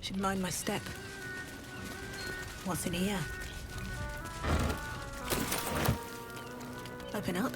Should mind my step. What's in here? Open up.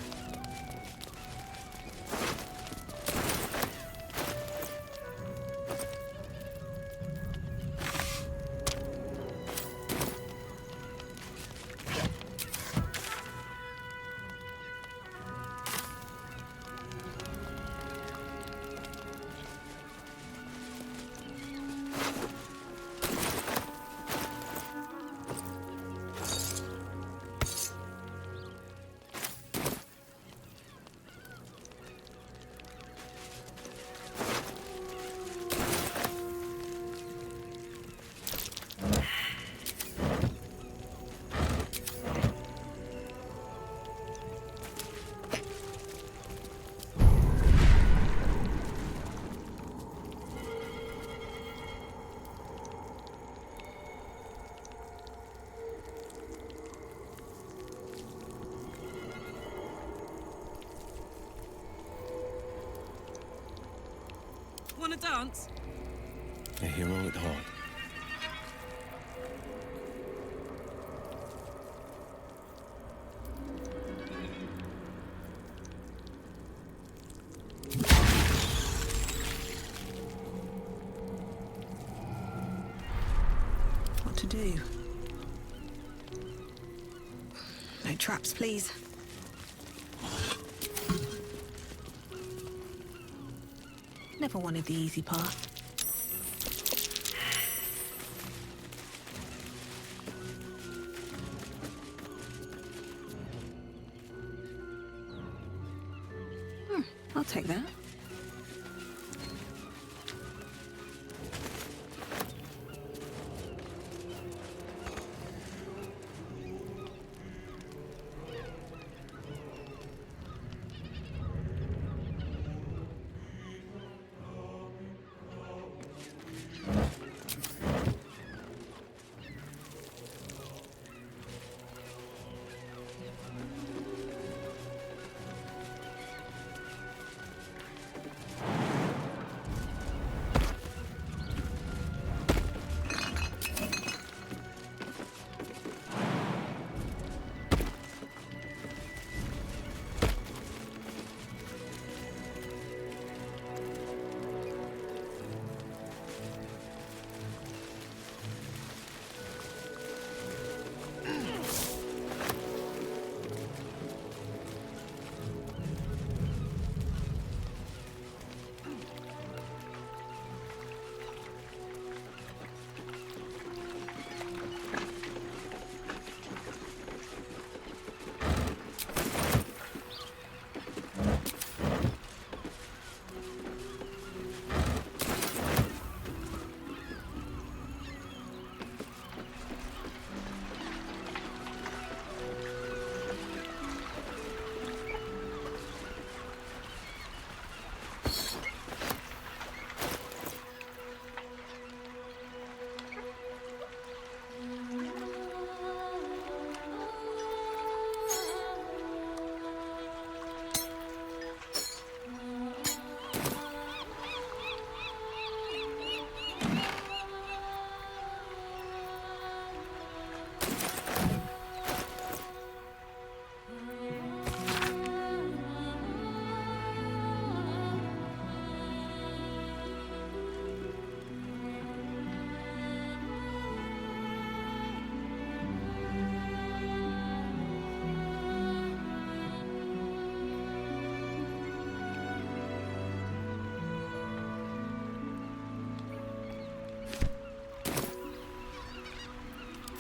Wanna dance? A hero at heart. What to do? No traps, please. Never wanted the easy path. I'll take that.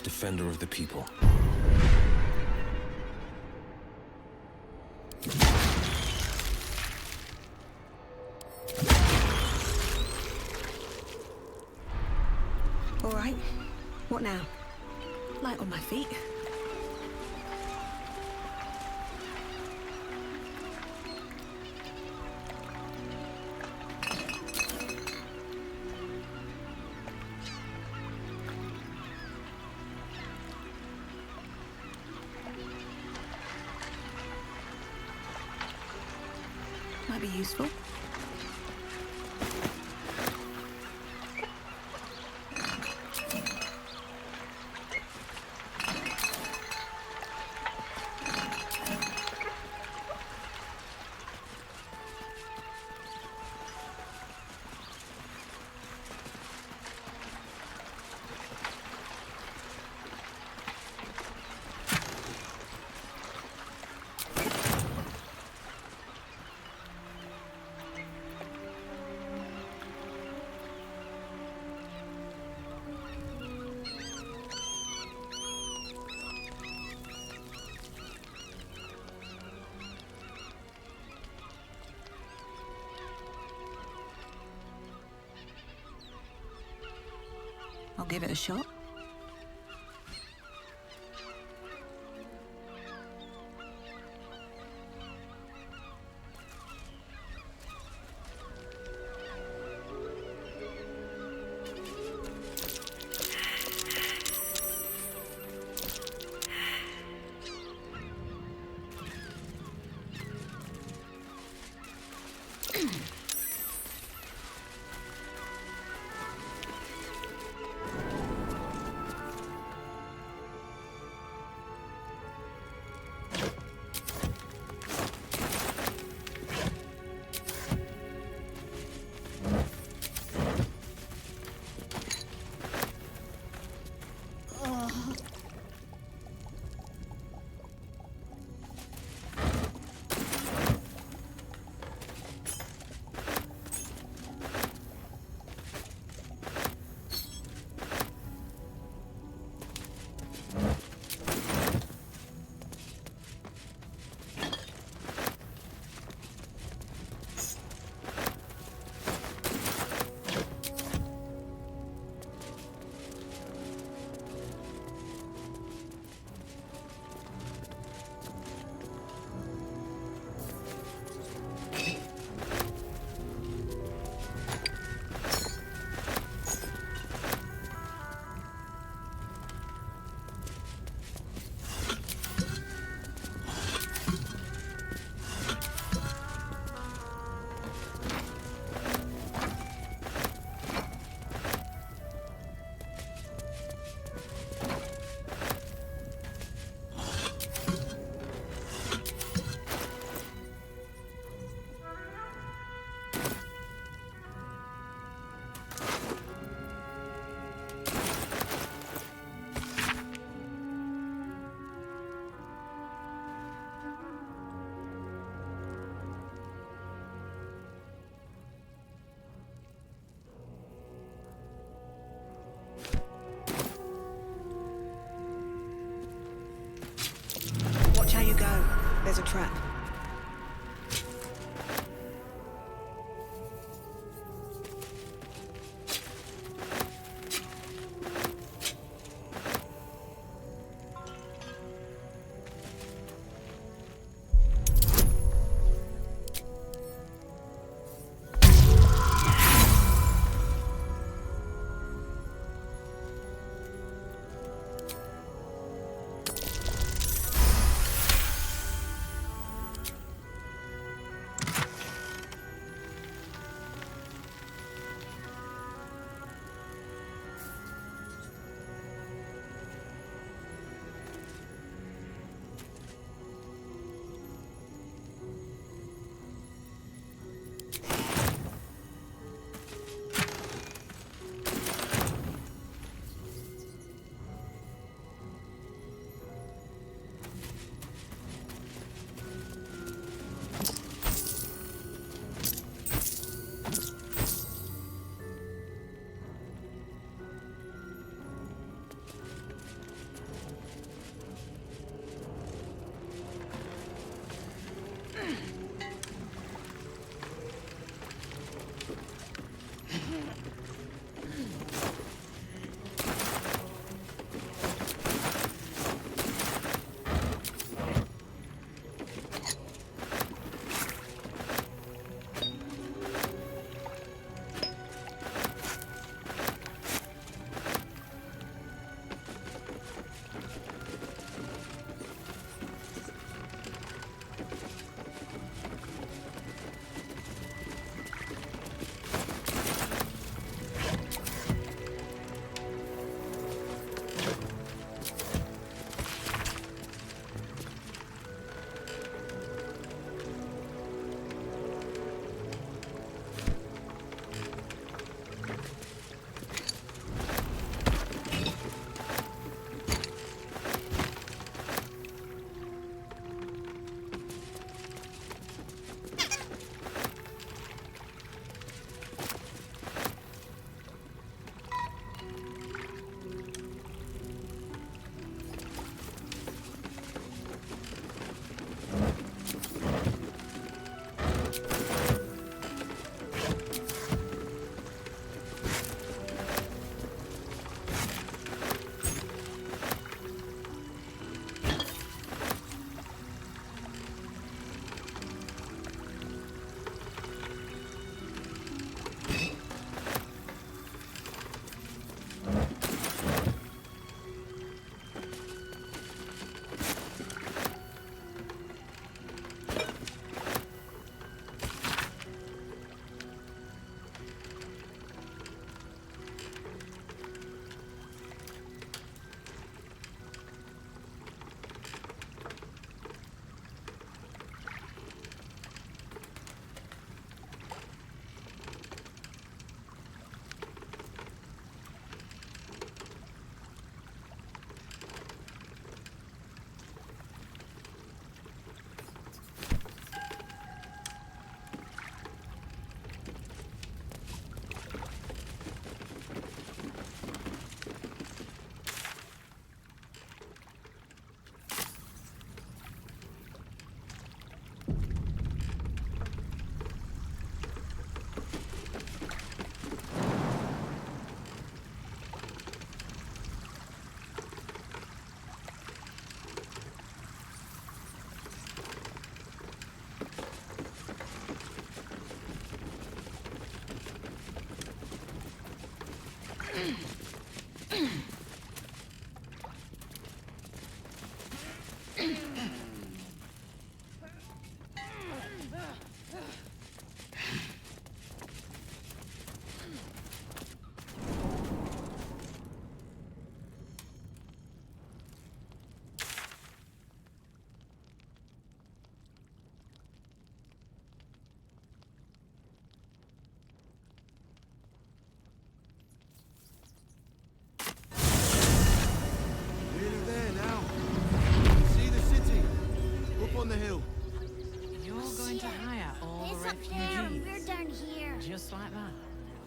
Defender of the people. All right. What now? Light on my feet. Might be useful. I'll give it a shot. There's a trap.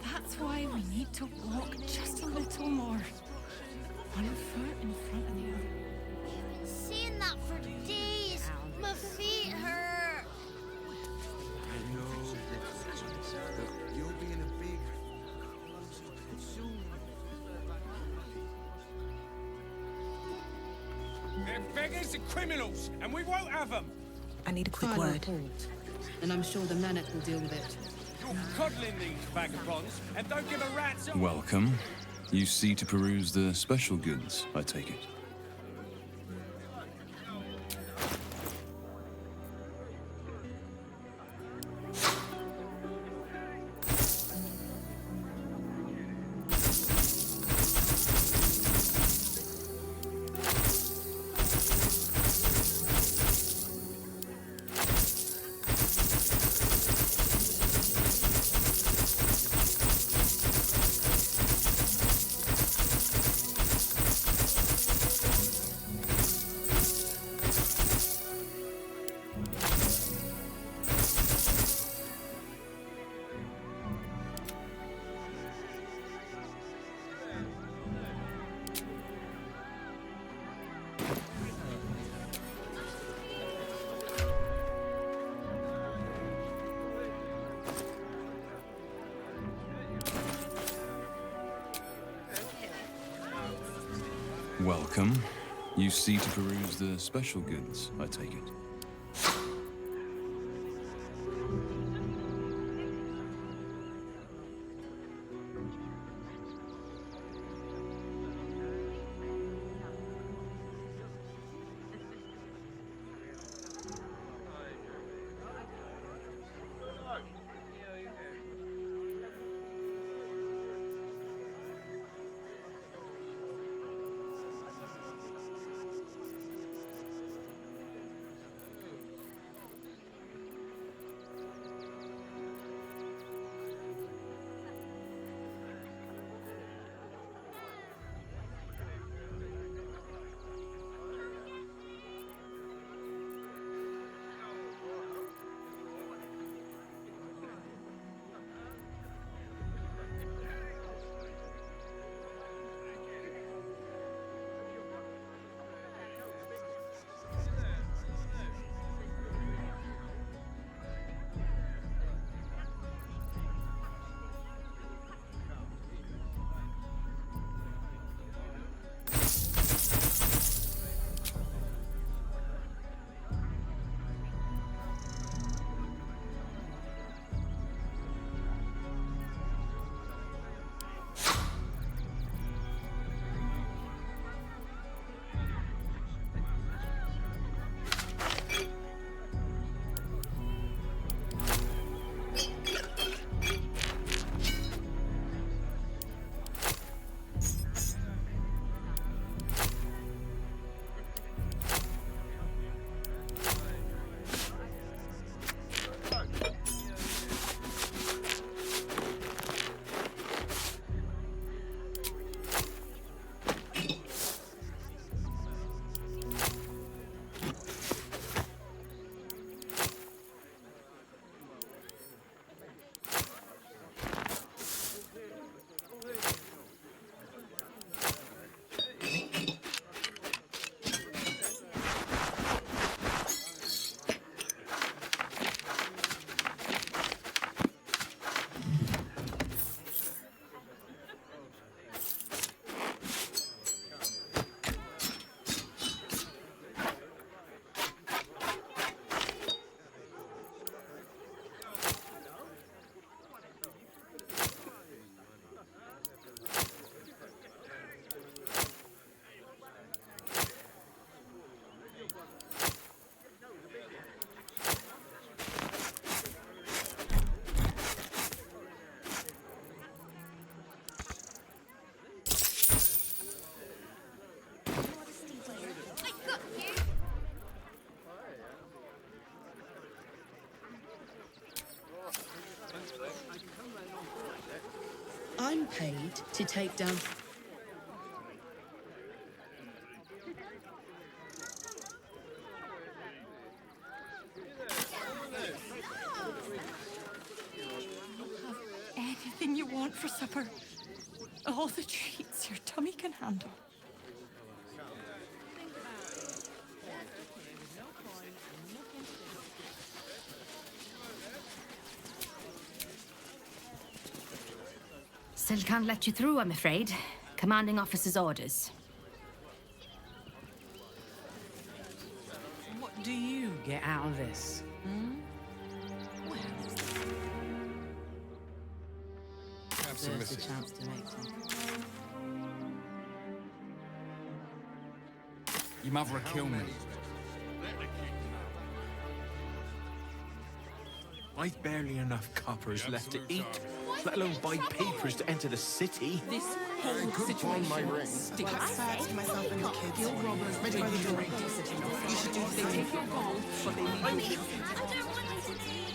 That's why we need to walk just a little more. One foot in front of the other. Seen that for days. My feet hurt. I know. You'll be in a big... soon. They're beggars and criminals, and we won't have them. I need a quick Final word. report, and I'm sure the Manet will deal with it. You're coddling these vagabonds, and don't give a rat's... Welcome. You see to peruse the special goods, I take it. Welcome. You see to peruse the special goods, I take it. I'm paid to take down... Anything want for supper? All the treats your tummy can handle. Still can't let you through, I'm afraid. Commanding officer's orders. What do you get out of this? There's a chance to make some. Your mother will kill me. I've barely enough coppers left to eat, let alone buy papers to enter the city. This whole situation stinks. I said to myself and the kids, Guild robbers ready by the door. You should do the same. They take your gold, but they leave I don't want you to do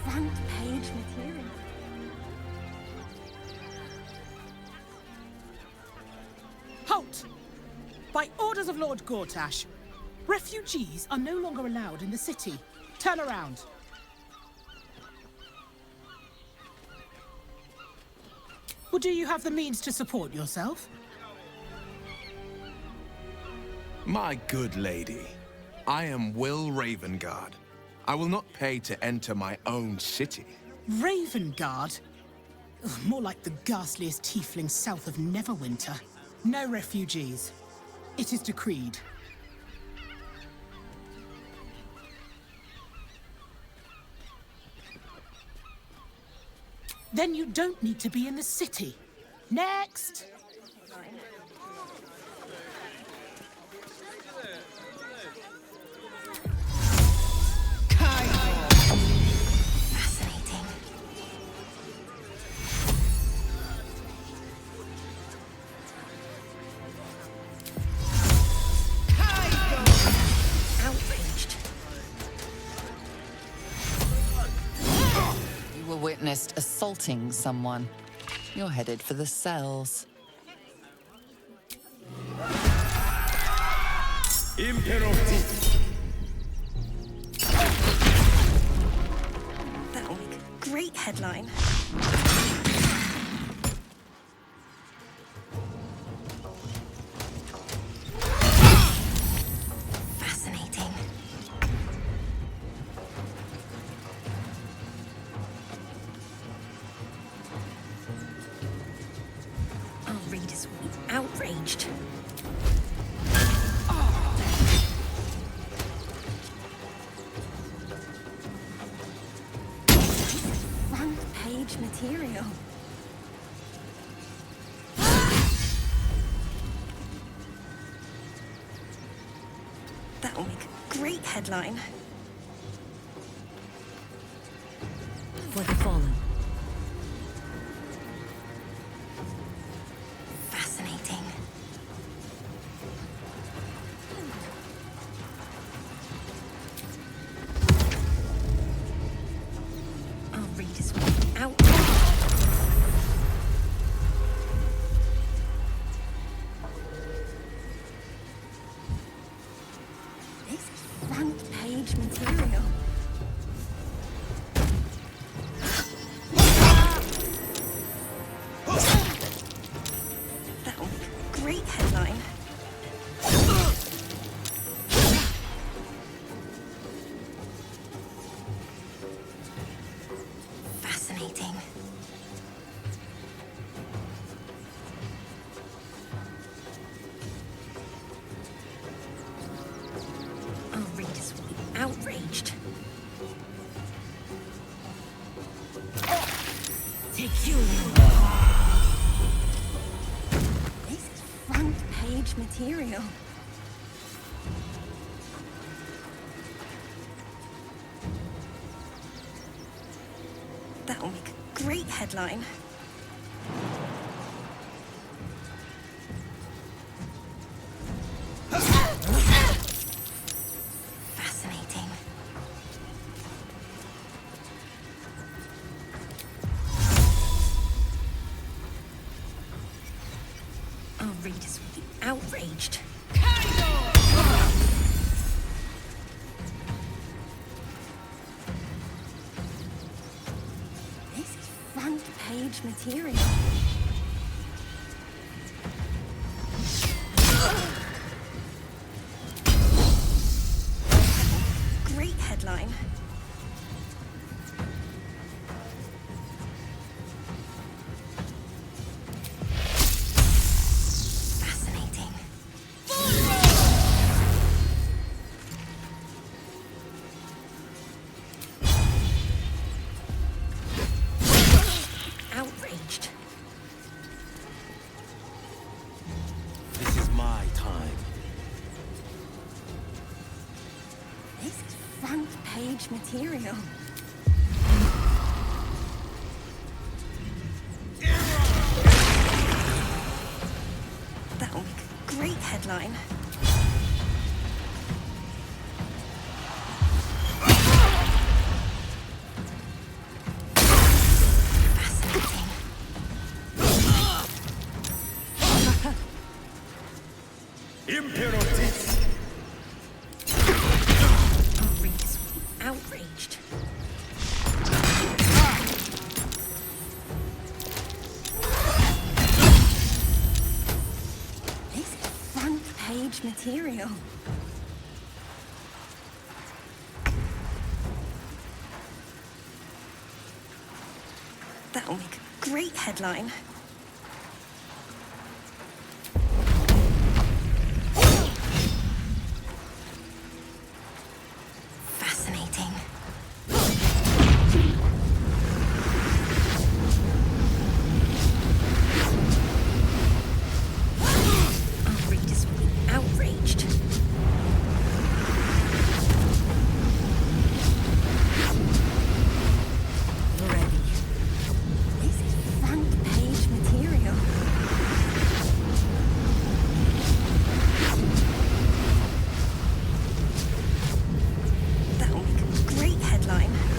Front page material. Halt! By orders of Lord Gortash, refugees are no longer allowed in the city. Turn around. Well, do you have the means to support yourself? My good lady, I am Will Ravengard. I will not pay to enter my own city. Ravengard? Ugh, more like the ghastliest tiefling south of Neverwinter. No refugees. It is decreed. Then you don't need to be in the city. Next! Fascinating. Outraged. You were witnessed assaulting someone. You're headed for the cells. That'll make a great headline. Fascinating. Our readers will be outraged. Front page material. That'll make a great headline. For the fallen. Fascinating. Our readers will be outraged. This is front page material. That'll make a great headline. Fascinating. Our readers will be outraged. Take you. This is front page material. That'll make a great headline. Fascinating. readers will be outraged. This is front page material. Great headline. Fascinating. Outraged. This is my time. This is front page material. That'll make a great headline. Fascinating. Imperative! Our readers will be outraged. This is front page material. That'll make a great headline. Fascinating. Our readers will be outraged. Ready. This is front page material. That'll make a great headline. Fascinating.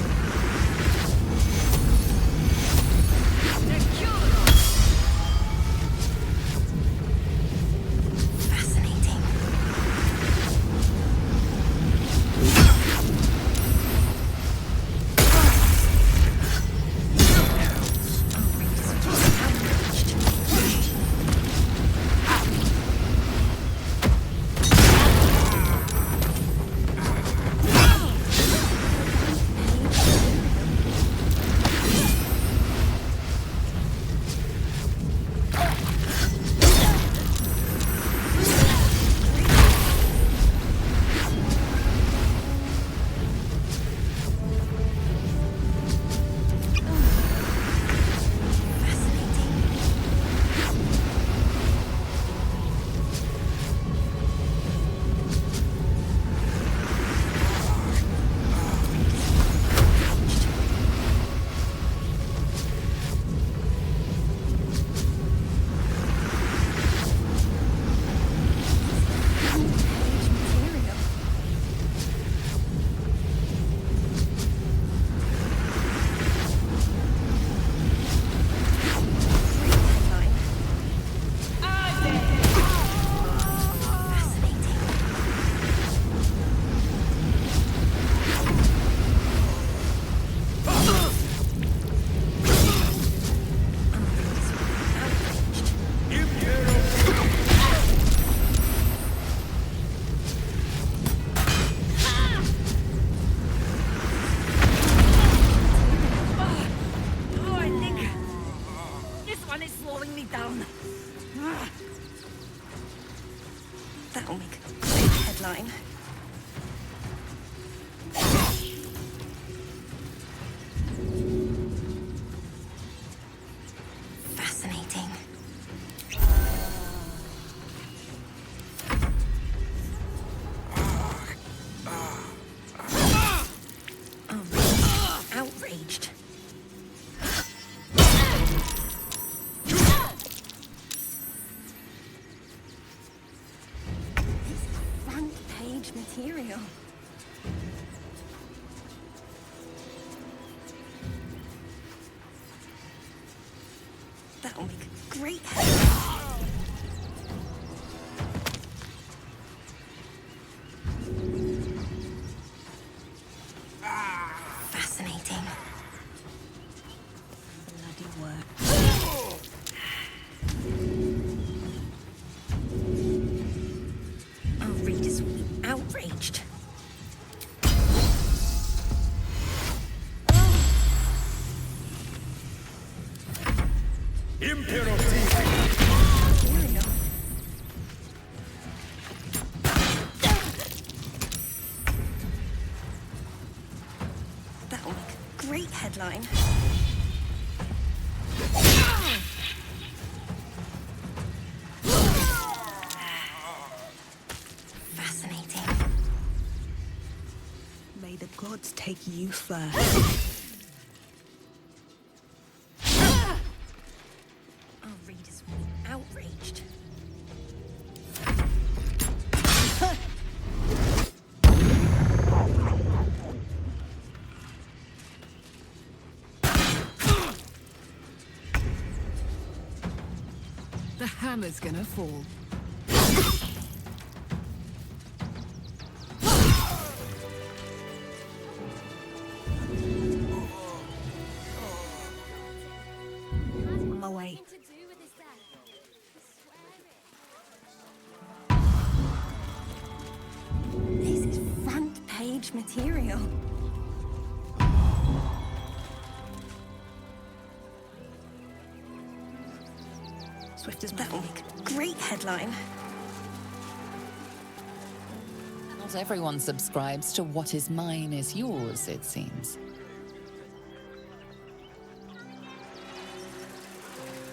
Our readers will be outraged. Fascinating. Front page material. Great headline. Fascinating. Our readers will be outraged. Oh, I think this one is slowing me down. That'll make a great headline. Fascinating. Our readers will be outraged. This is front page material. That'll make a great headline. That'll make a great headline. Fascinating. May the gods take you first. Our readers will be outraged. The hammer's gonna fall. On my way. This is front page material. Swift as my That'll feet. make a great headline. Not everyone subscribes to what is mine is yours, it seems.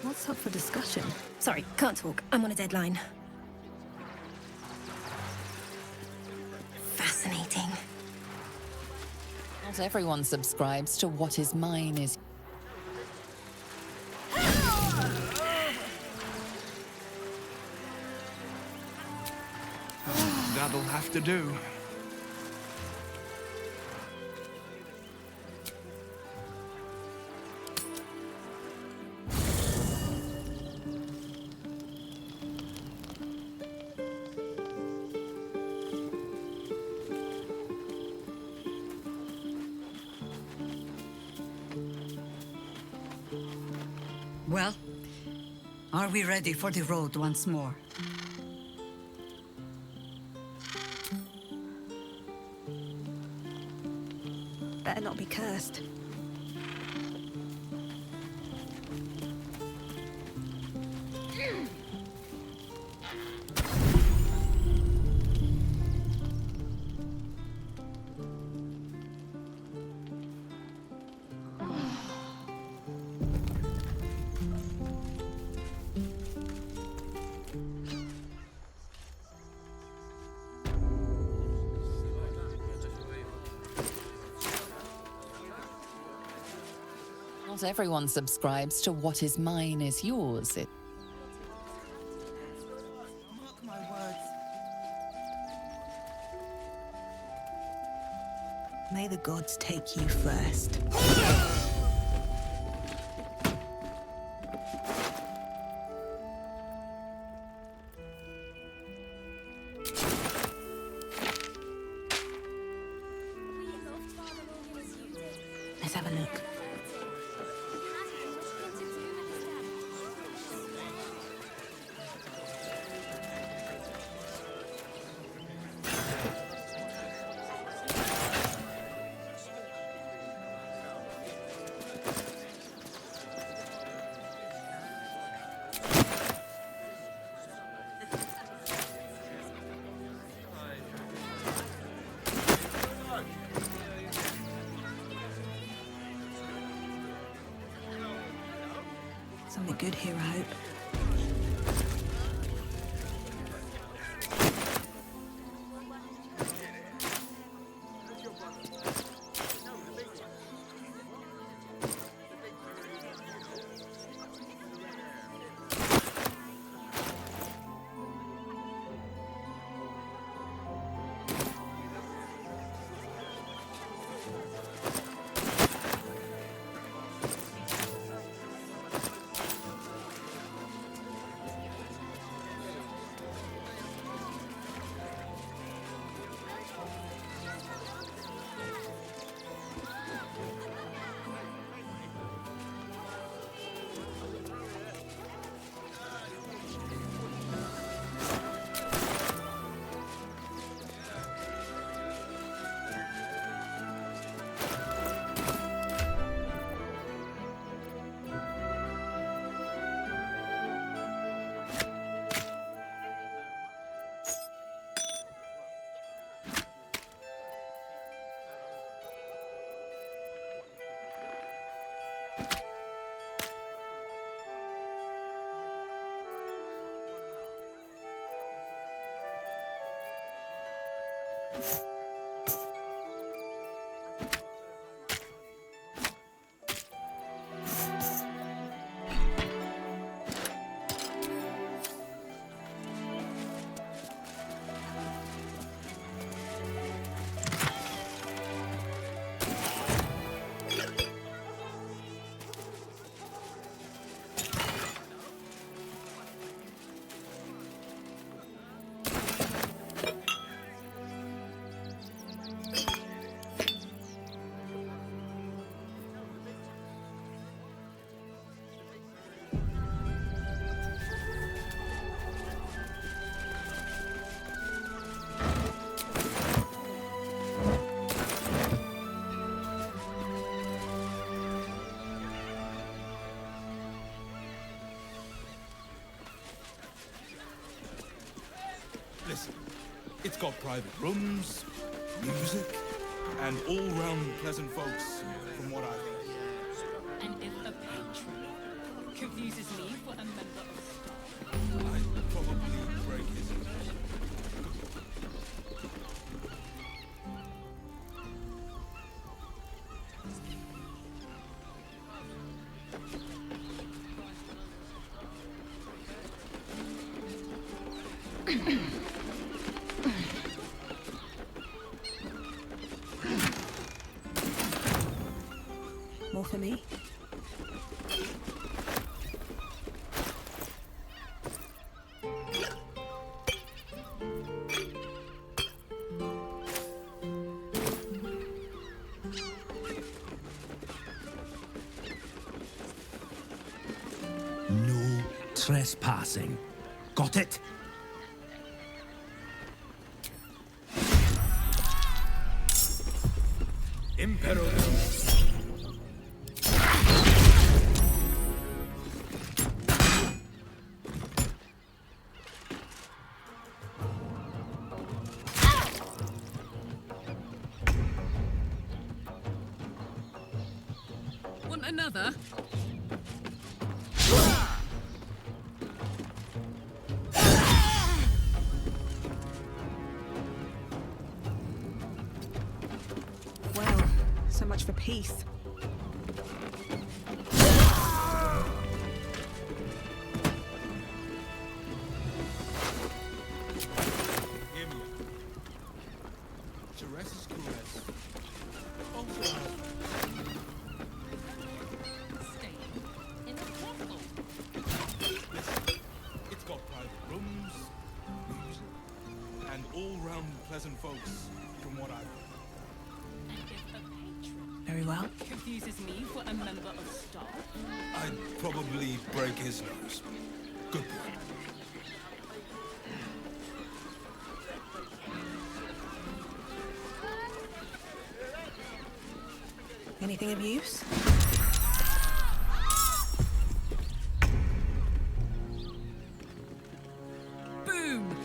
What's up for discussion? Sorry, can't talk. I'm on a deadline. Fascinating. Not everyone subscribes to what is mine is... That'll have to do. Well, are we ready for the road once more? Better not be cursed. Not everyone subscribes to what is mine is yours, it... Mark my words. May the gods take you first. Let's have a look. Something good here, I hope. Listen, it's got private rooms, music, and all-round pleasant folks, from what I've heard. And if a patron confuses me for a member of staff, I'd probably break his nose. More for me? No trespassing. Got it? Imperator. want another? Well, so much for peace. Pleasant folks, from what I've heard. And if a patron Very well. confuses me for a member of staff, I'd probably break his nose. Good point. Anything of use? boom!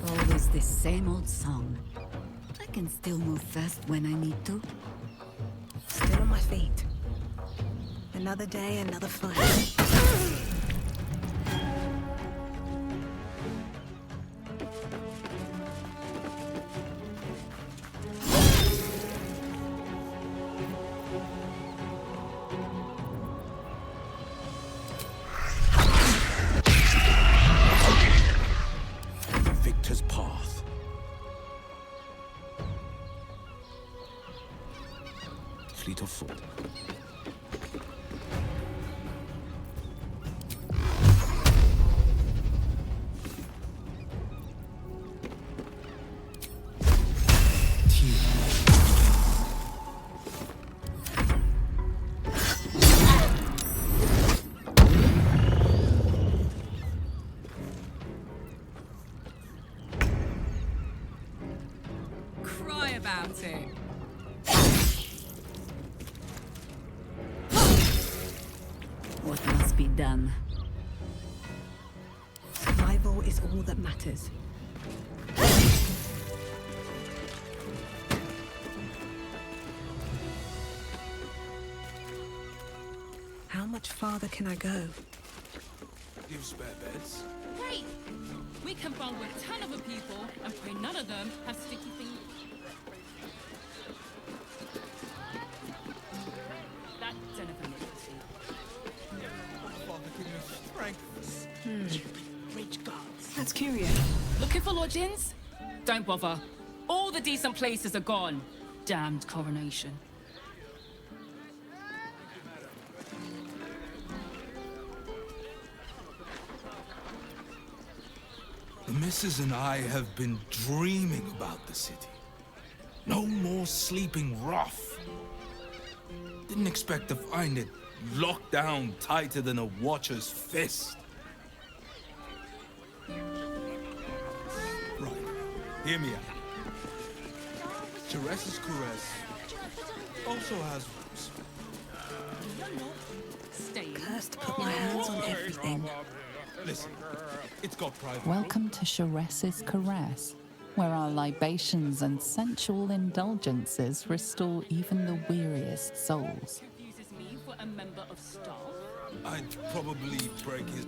Always the same old song. I can still move fast when I need to. Still on my feet. Another day, another fight. Victor's path. Fleet of foot. Cry about it. What must be done? Survival is all that matters. How much farther can I go? give spare beds. Great! We can bond with 10 other people and pray none of them have sticky fingers. That Jennifer Father, give me strength. Rich gods. That's curious. Looking for lodgings? Don't bother. All the decent places are gone. Damned coronation. The missus and I have been dreaming about the city. No more sleeping rough. Didn't expect to find it locked down tighter than a watcher's fist. Right, hear me out. Teresa's Caress also has rooms. Stay. Cursed to put my hands on everything. Listen, it's got private. Welcome to Chares's Caress, where our libations and sensual indulgences restore even the weariest souls. Uses me for a member of staff. I'd probably break his...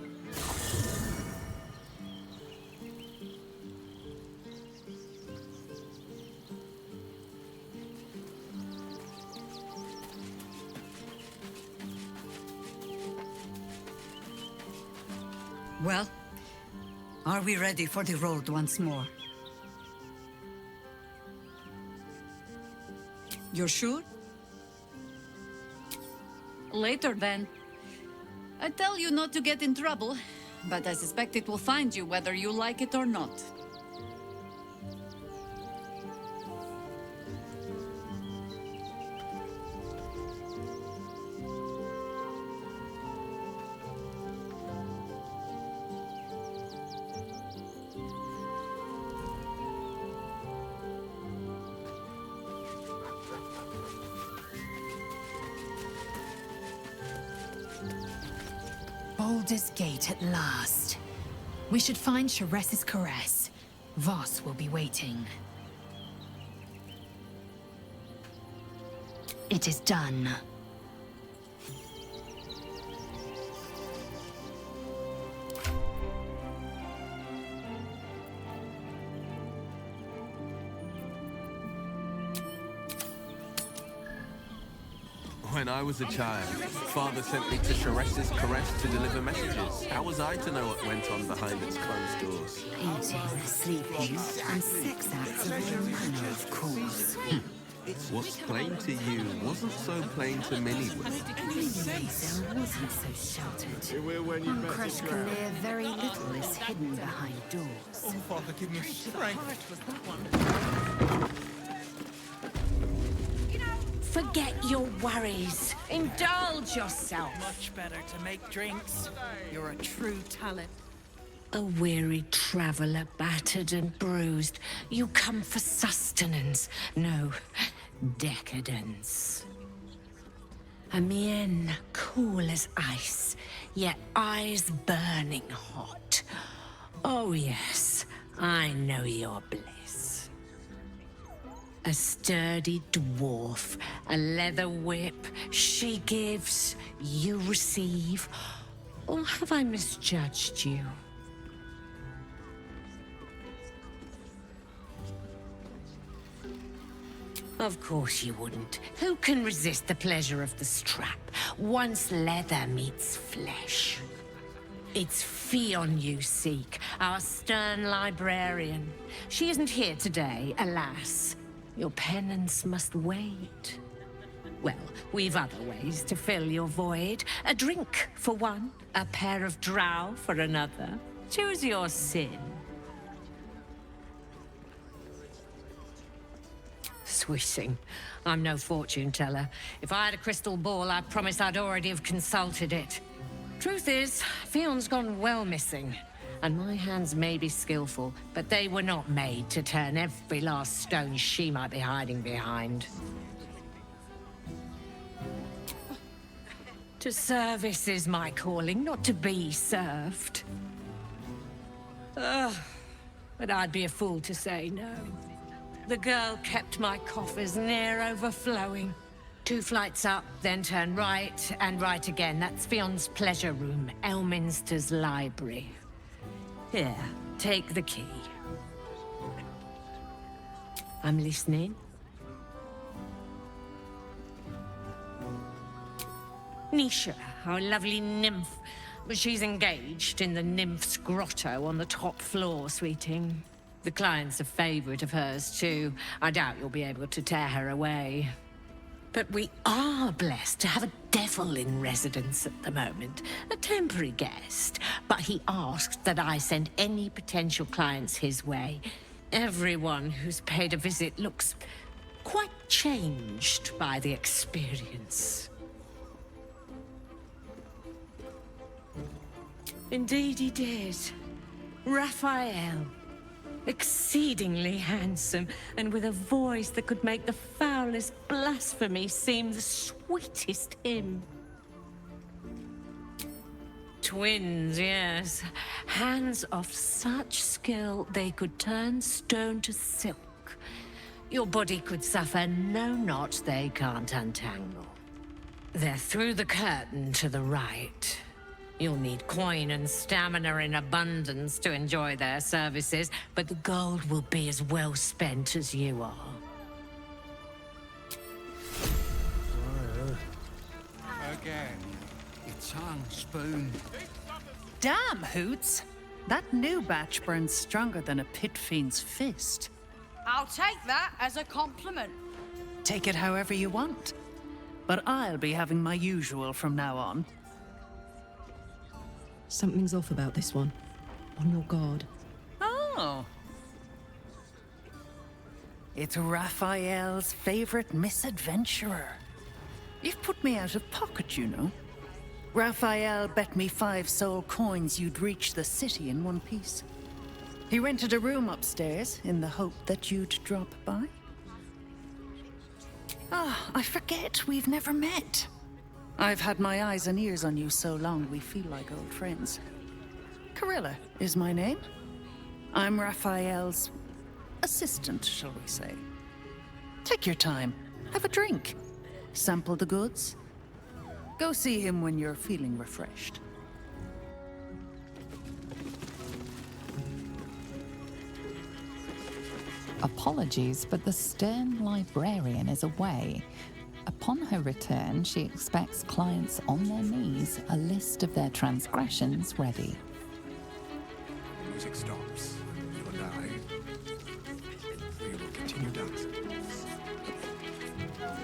Well, are we ready for the road once more? You're sure? Later, then. I tell you not to get in trouble, but I suspect it will find you whether you like it or not. Baldur's Gate at last. We should find Chares's Caress. Voss will be waiting. It is done. When I was a child, Father sent me to Chares's Caress to deliver messages. How was I to know what went on behind its closed doors? Eating, sleeping, and sex acts of all manner, of course. What's plain to you wasn't so plain to many women. Anyways, I wasn't so sheltered. On Kreshkalir, very little is hidden behind doors. Oh, Father, give me strength. Forget your worries. Indulge yourself. Much better to make drinks. You're a true talent. A weary traveler, battered and bruised. You come for sustenance. No, decadence. A mien cool as ice, yet eyes burning hot. Oh yes, I know your bliss. A sturdy dwarf, a leather whip. She gives, you receive. Or have I misjudged you? Of course you wouldn't. Who can resist the pleasure of the strap once leather meets flesh? It's Fionn you seek, our stern librarian. She isn't here today, alas. Your penance must wait. Well, we've other ways to fill your void. A drink for one, a pair of drow for another. Choose your sin. Swishing. I'm no fortune teller. If I had a crystal ball, I promise I'd already have consulted it. Truth is, Fionn's gone well missing. And my hands may be skillful, but they were not made to turn every last stone she might be hiding behind. To service is my calling, not to be served. Ugh, but I'd be a fool to say no. The girl kept my coffers near overflowing. 2 flights up, then turn right, and right again. That's Fion's pleasure room, Elminster's library. Here, take the key. I'm listening. Nisha, our lovely nymph. But she's engaged in the nymph's grotto on the top floor, sweeting. The client's a favorite of hers, too. I doubt you'll be able to tear her away. But we are blessed to have a devil in residence at the moment. A temporary guest. But he asked that I send any potential clients his way. Everyone who's paid a visit looks quite changed by the experience. Indeed he did. Raphael. Exceedingly handsome, and with a voice that could make the foulest blasphemy seem the sweetest hymn. Twins, yes. Hands of such skill they could turn stone to silk. Your body could suffer no knot they can't untangle. They're through the curtain to the right. You'll need coin and stamina in abundance to enjoy their services, but the gold will be as well spent as you are. Again, it's tongue spoon. Damn, Hoots! That new batch burns stronger than a pit fiend's fist. I'll take that as a compliment. Take it however you want. But I'll be having my usual from now on. Something's off about this one. On your guard. Oh. It's Raphael's favorite misadventurer. You've put me out of pocket, you know. Raphael bet me 5 soul coins you'd reach the city in one piece. He rented a room upstairs in the hope that you'd drop by. Ah, I forget we've never met. I've had my eyes and ears on you so long we feel like old friends. Carilla is my name. I'm Raphael's assistant, shall we say. Take your time. Have a drink. Sample the goods. Go see him when you're feeling refreshed. Apologies, but the stern librarian is away. Upon her return, she expects clients on their knees, a list of their transgressions ready. Music stops. You and I, we will continue dancing.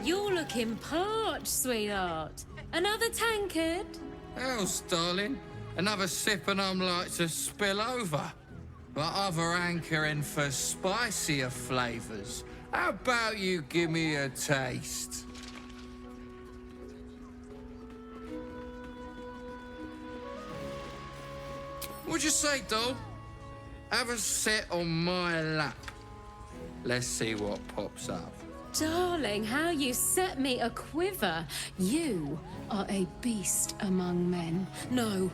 You're looking parched, sweetheart. Another tankard? Else, darling. Another sip and I'm like to spill over. But other hankering for spicier flavors. How about you give me a taste? What'd you say, doll? Have a sit on my lap. Let's see what pops up. Darling, how you set me a quiver. You are a beast among men. No,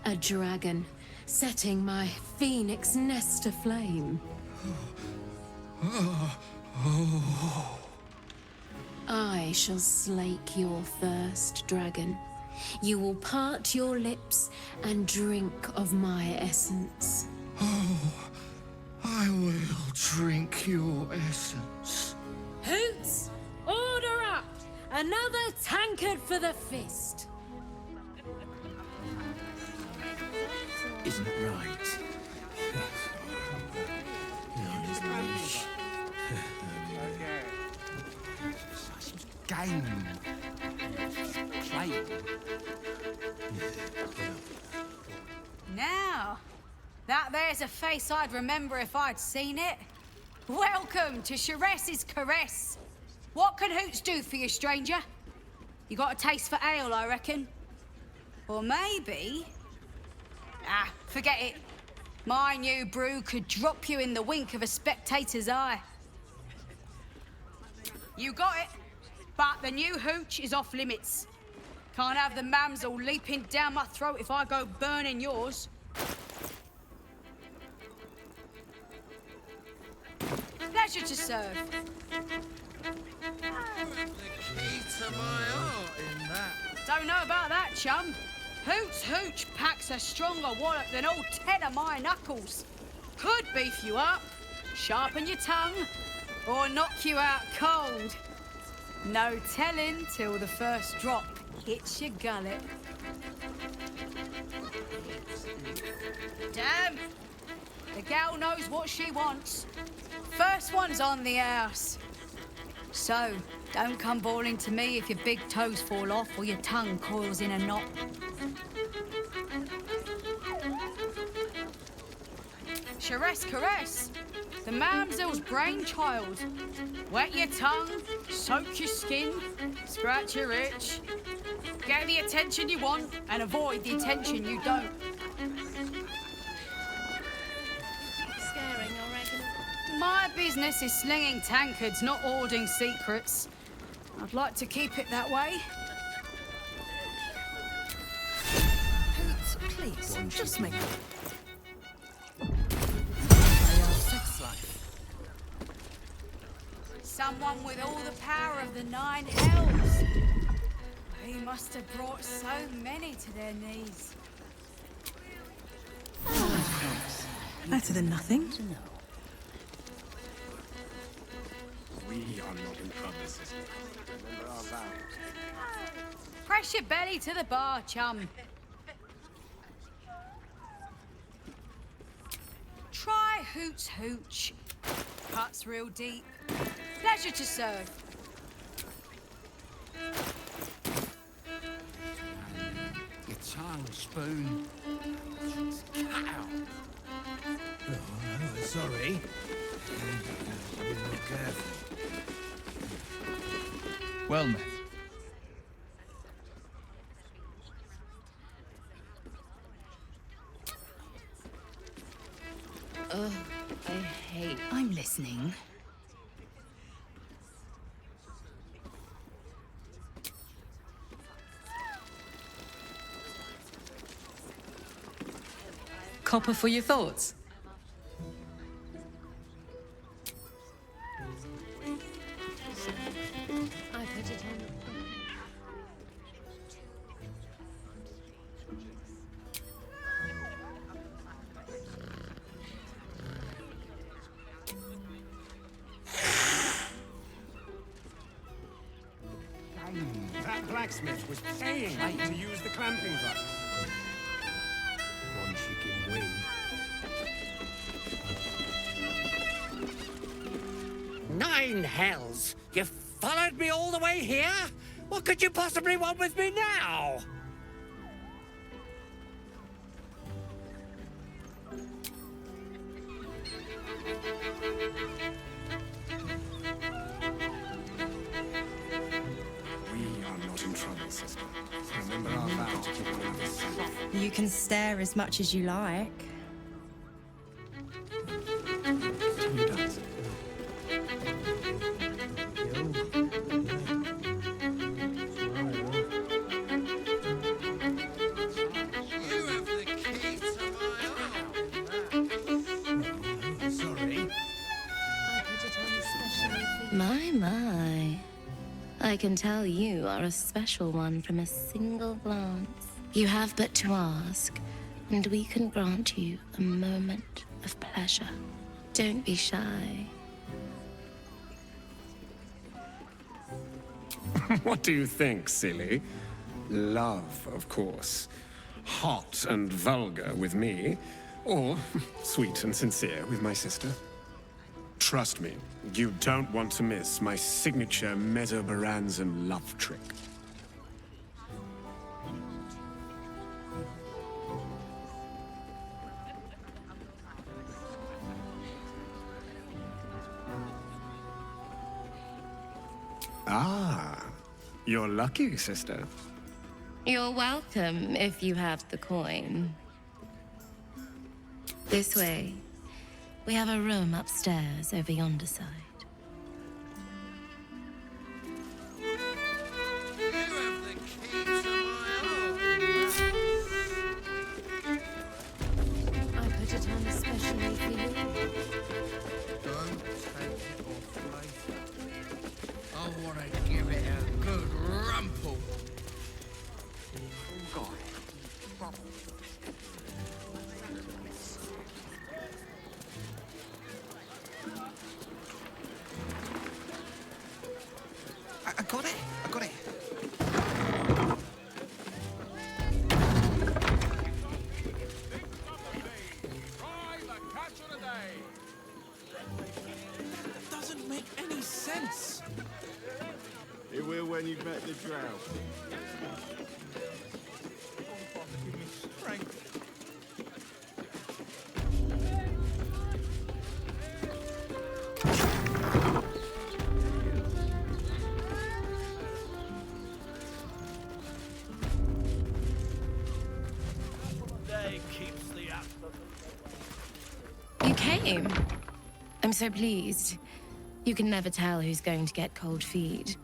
a dragon, setting my phoenix nest aflame. I shall slake your thirst, dragon. You will part your lips and drink of my essence. Oh, I will drink your essence. Hoots, order up! Another tankard for the fist. Isn't it right? Game. Play. Now, that there's a face I'd remember if I'd seen it. Welcome to Sharess's Caress. What can Hoots do for you, stranger? You got a taste for ale, I reckon? Or maybe... Ah, forget it. My new brew could drop you in the wink of a spectator's eye. You got it, but the new hooch is off limits. Can't have the mams all leaping down my throat if I go burning yours. Pleasure to serve. to my heart in that. Don't know about that, chum. Hoots Hooch packs a stronger wallop than all 10 of my knuckles. Could beef you up, sharpen your tongue, or knock you out cold. No telling till the first drop hits your gullet. Damn! The gal knows what she wants. First one's on the house. So, don't come bawling to me if your big toes fall off or your tongue coils in a knot. Charess Caress, the mamsel's brainchild. Wet your tongue, soak your skin, scratch your itch. Get the attention you want and avoid the attention you don't. Scaring, I reckon. My business is slinging tankards, not hoarding secrets. I'd like to keep it that way. Hoots, please, just make it. Someone with all the power of the 9 hells. He must have brought so many to their knees. Better than nothing. We are not in trouble, sister. Remember our vows. Press your belly to the bar, chum. Try Hoots Hooch. Cuts real deep. Pleasure to serve. Your tongue, spoon. Cut out. Oh, sorry. I was not careful. Well met. Oh, I hate. I'm listening. Copper for your thoughts. I put it on. That blacksmith was paying me to use the clamping device. One chicken wing. 9 hells! You followed me all the way here? What could you possibly want with me now? We are not in trouble, sister. Remember our vow to keep one another safe. You can stare as much as you like. Continue dancing. You have the key to my heart. Sorry. I put it on especially for you. My. I can tell you are a special one from a single glance. You have but to ask, and we can grant you a moment of pleasure. Don't be shy. What do you think, silly? Love, of course. Hot and vulgar with me, or sweet and sincere with my sister. Trust me, you don't want to miss my signature Mesobaranzan love trick. Ah, you're lucky, sister. You're welcome if you have the coin. This way. We have a room upstairs over yonder side. You have the key to my heart. I put it on especially for you. Don't take it off later. I want to give it a good got it. I got it. Doesn't make any sense. It will when you've met the drought. Give me strength. You came. I'm so pleased. You can never tell who's going to get cold feet.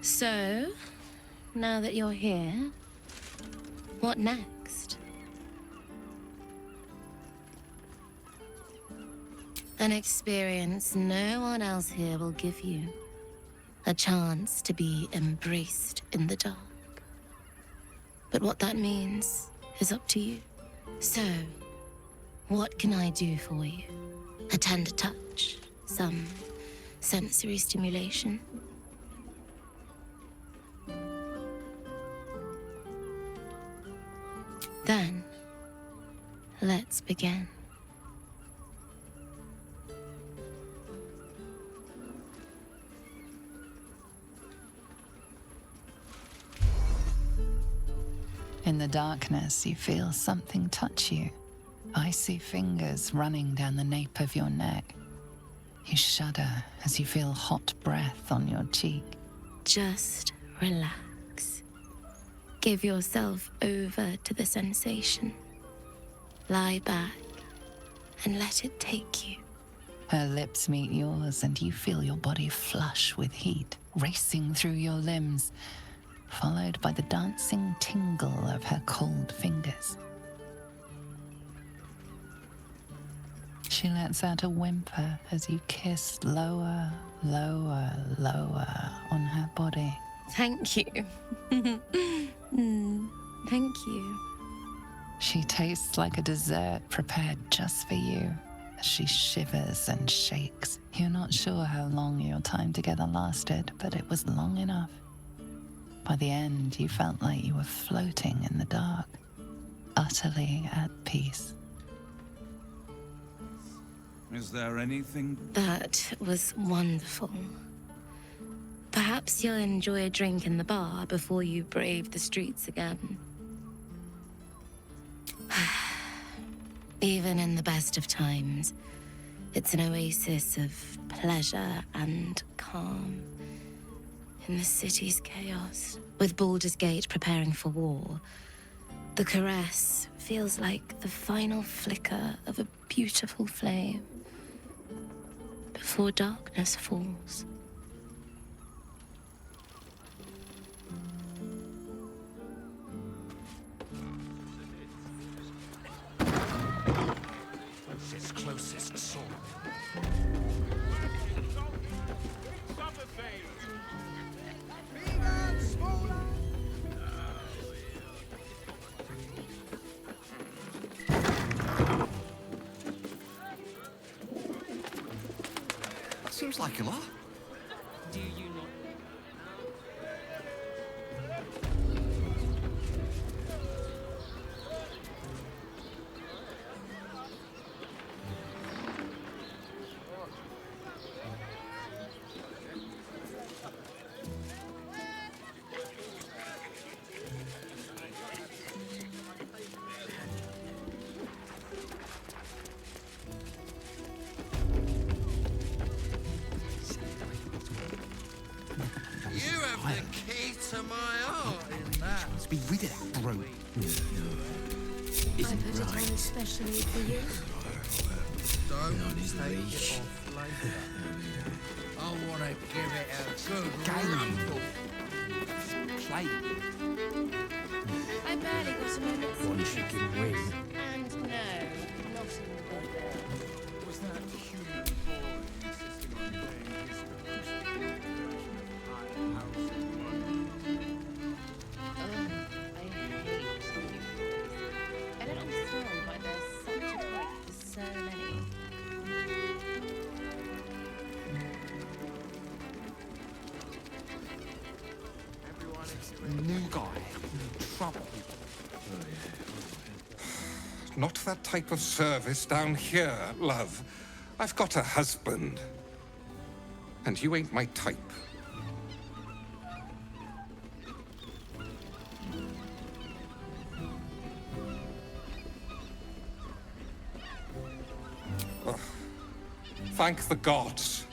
So, now that you're here, what next? An experience no one else here will give you. A chance to be embraced in the dark. But what that means is up to you. So, what can I do for you? A tender touch? Some sensory stimulation? Then, let's begin. In the darkness, you feel something touch you. Icy fingers running down the nape of your neck. You shudder as you feel hot breath on your cheek. Just relax. Give yourself over to the sensation. Lie back and let it take you. Her lips meet yours and you feel your body flush with heat, racing through your limbs, followed by the dancing tingle of her cold fingers. She lets out a whimper as you kiss lower, lower, lower on her body. Thank you. Thank you. She tastes like a dessert prepared just for you as she shivers and shakes. You're not sure how long your time together lasted, but it was long enough. By the end, you felt like you were floating in the dark, utterly at peace. Is there anything? That was wonderful. Perhaps you'll enjoy a drink in the bar before you brave the streets again. Even in the best of times, it's an oasis of pleasure and calm. In the city's chaos, with Baldur's Gate preparing for war, the caress feels like the final flicker of a beautiful flame before darkness falls. Closest, closest sword. Seems like a lot. Do you not? To my heart in that. Let's be rid of that brute. I put it on especially for you. Don't take it off later. I want to give it a good rumble. Play. I barely got a moment's One chicken wing. And no, not in the bother. Was that human boy insisting on playing his I don't understand why there's such a break for so many. New guy. Trouble. Not that type of service down here, love. I've got a husband. And you ain't my type. Ugh. Thank the gods.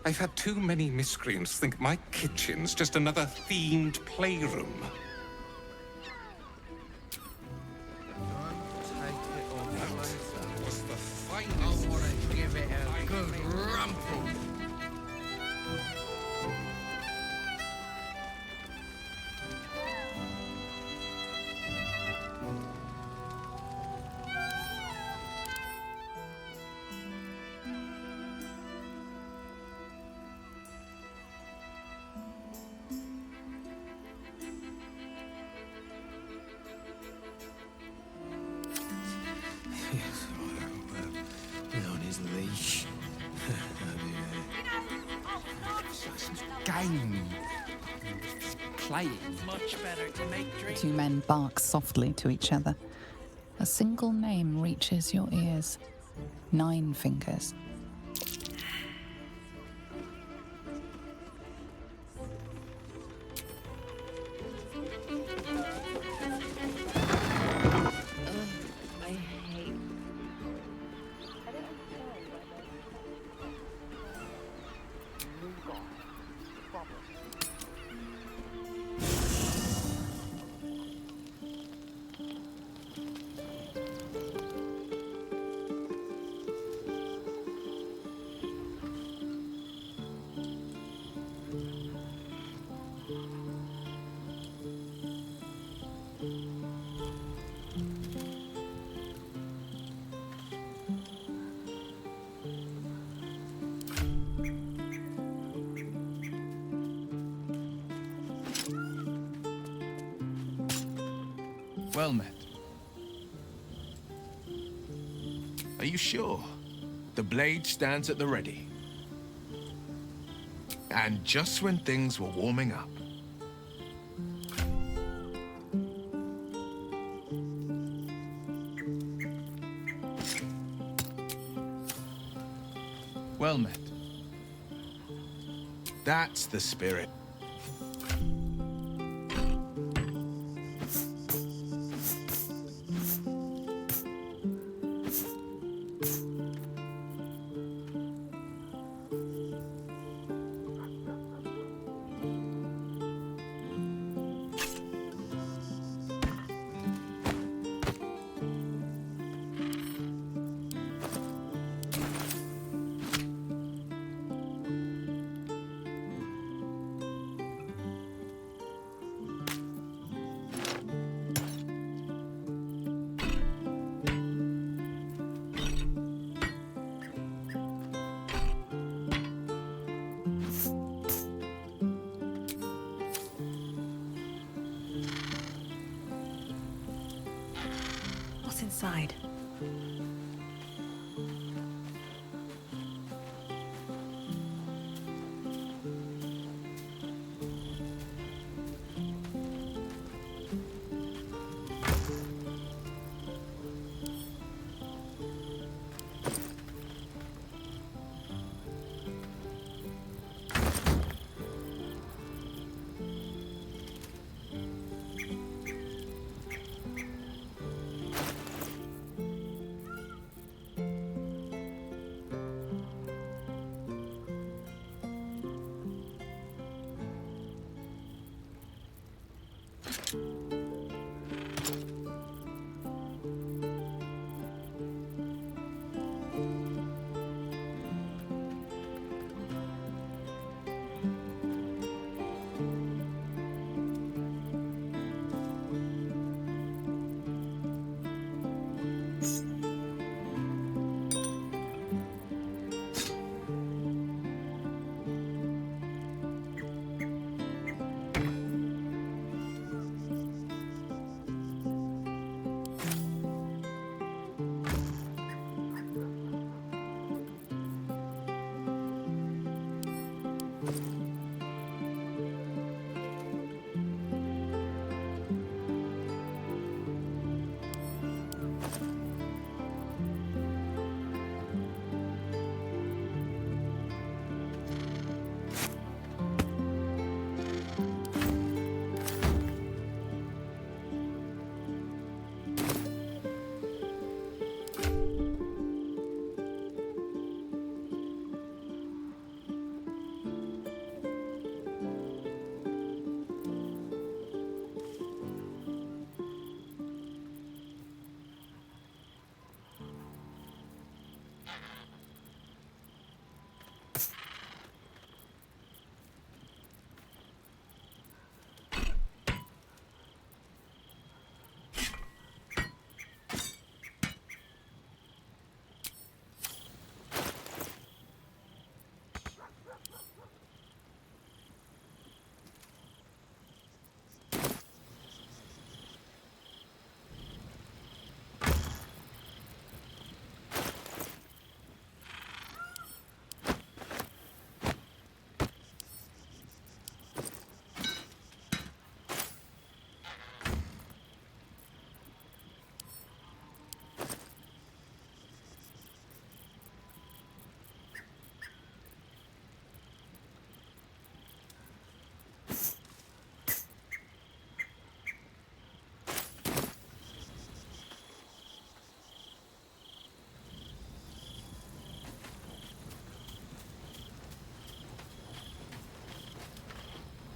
I've had too many miscreants think my kitchen's just another themed playroom. I want to give it a good rumple. Yes, he's on his leash. Game. Playing. Much better to make The drink. two men bark softly to each other. A single name reaches your ears. 9 fingers. I hate. Well met. Are you sure? The blade stands at the ready. And just when things were warming up. Well met. That's the spirit. What's inside?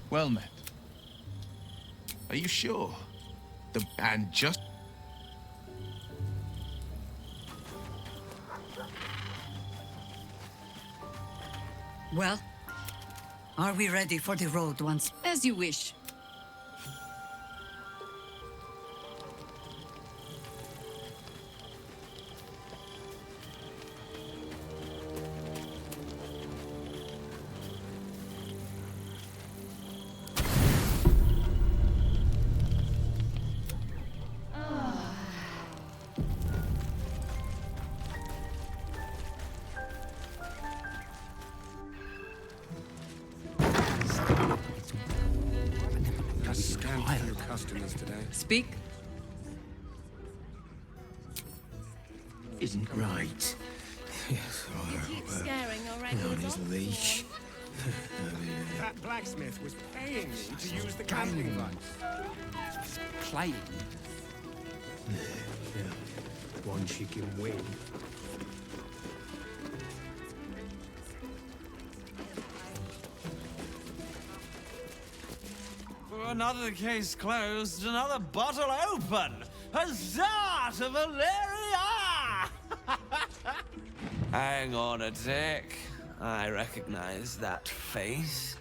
Well met. Are you sure? And just... Well, are we ready for the road once? As you wish. Customers today. Speak. Isn't right. Yes, scaring already. on his leash. That blacksmith was paying me to use the camping device. Playing? Once you can win. Another case closed, another bottle open! Huzzah to Valeria! Hang on a tick. I recognize that face.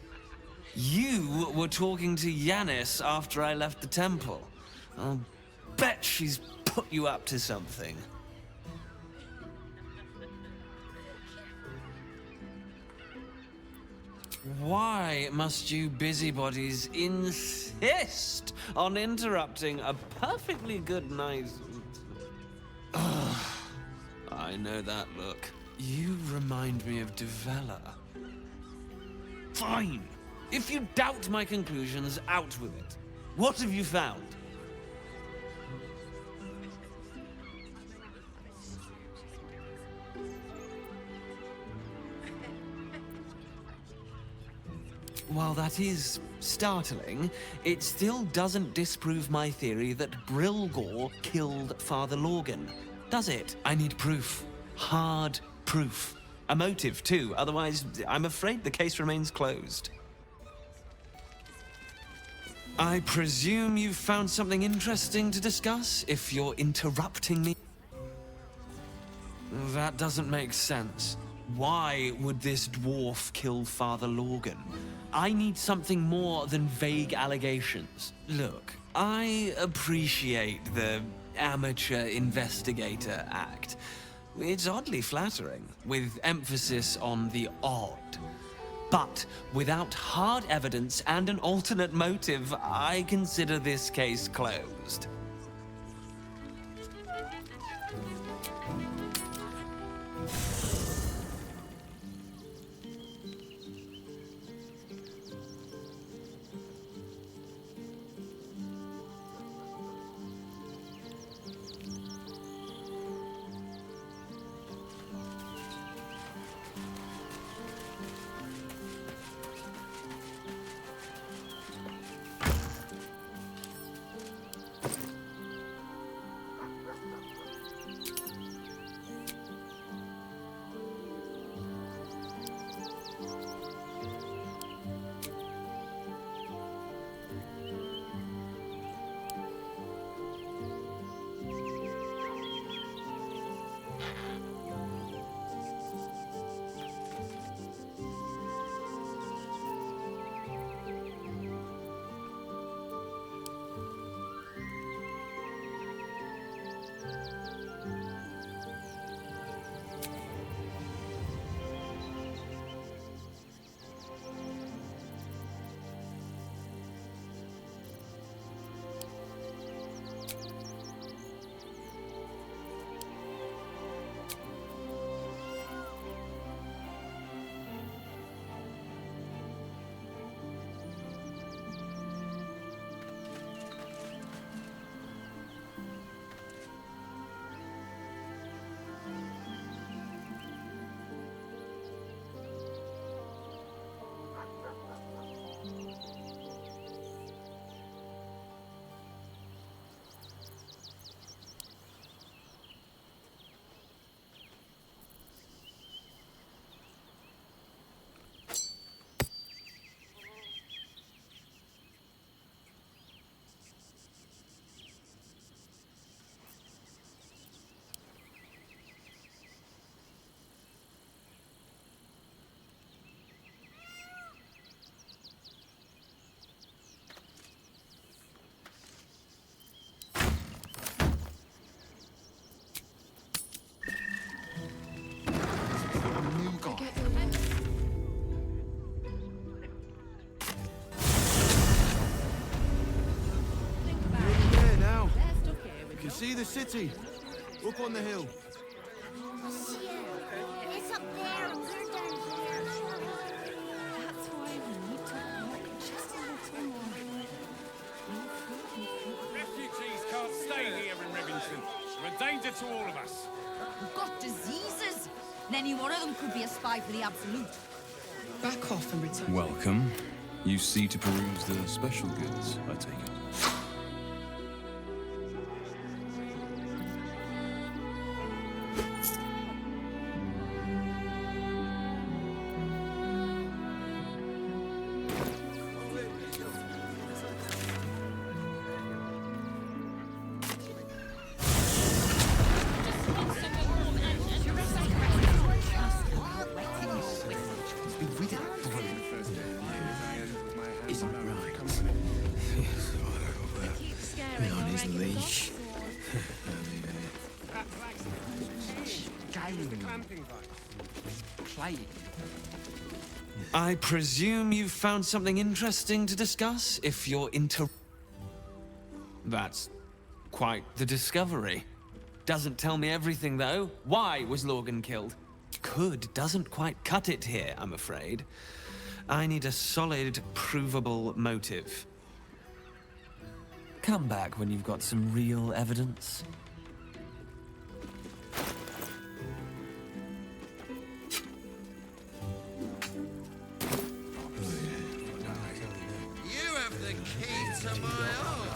You were talking to Yanis after I left the temple. I'll bet she's put you up to something. Why must you busybodies insist on interrupting a perfectly good night? Ugh, I know that look. You remind me of Devella. Fine. If you doubt my conclusions, out with it. What have you found? While that is startling, it still doesn't disprove my theory that Brilgor killed Father Lorgan, does it? I need proof. Hard proof. A motive, too. Otherwise, I'm afraid the case remains closed. I presume you've found something interesting to discuss, if you're interrupting me? That doesn't make sense. Why would this dwarf kill Father Lorgan? I need something more than vague allegations. Look, I appreciate the amateur investigator act. It's oddly flattering, with emphasis on the odd. But without hard evidence and an alternate motive, I consider this case closed. see the city. Up on the hill. It's up there and we're down here. That's why we need to walk just a little more. Refugees can't stay here in Rivington. They're a danger to all of us. We've got diseases. And any one of them could be a spy for the Absolute. Back off and return. Welcome. You see to peruse the special goods, I take it. I presume you've found something interesting to discuss, if you're into... That's quite the discovery. Doesn't tell me everything, though. Why was Lorgan killed? Could doesn't quite cut it here, I'm afraid. I need a solid, provable motive. Come back when you've got some real evidence. You have the key to my heart.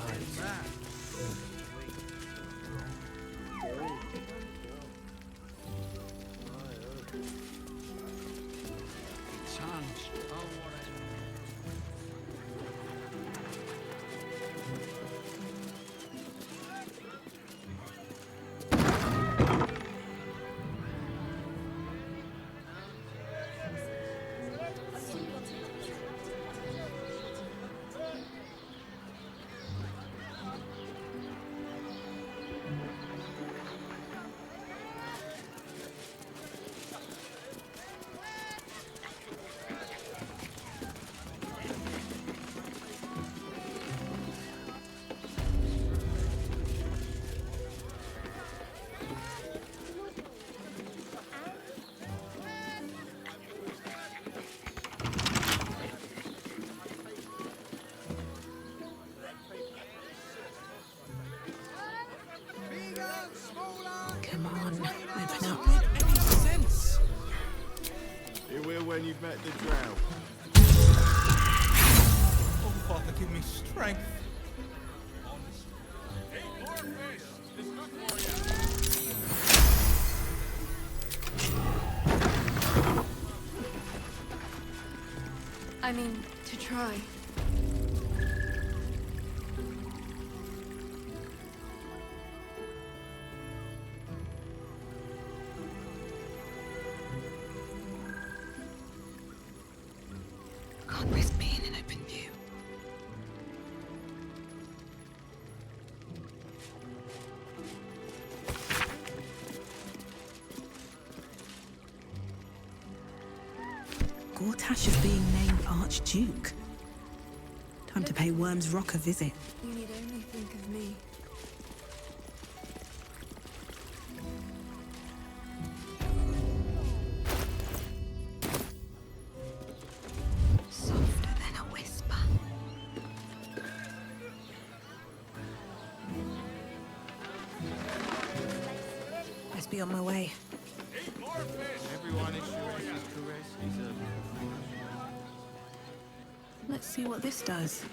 Come on, open up. Any sense? You will when you've met the drow. Oh, Father, give me strength. I mean, to try. Can't risk being in open view. Gortash is being named Archduke. Time to pay Worm's Rock a visit. You need only think of me. Softer than a whisper. Best be on my way. Everyone is Sharessa's caress is a... Let's see what this does.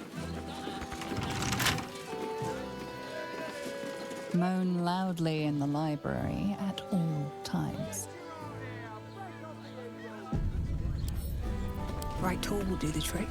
Moan loudly in the library at all times. Right tool will do the trick.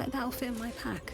like that'll fit in my pack.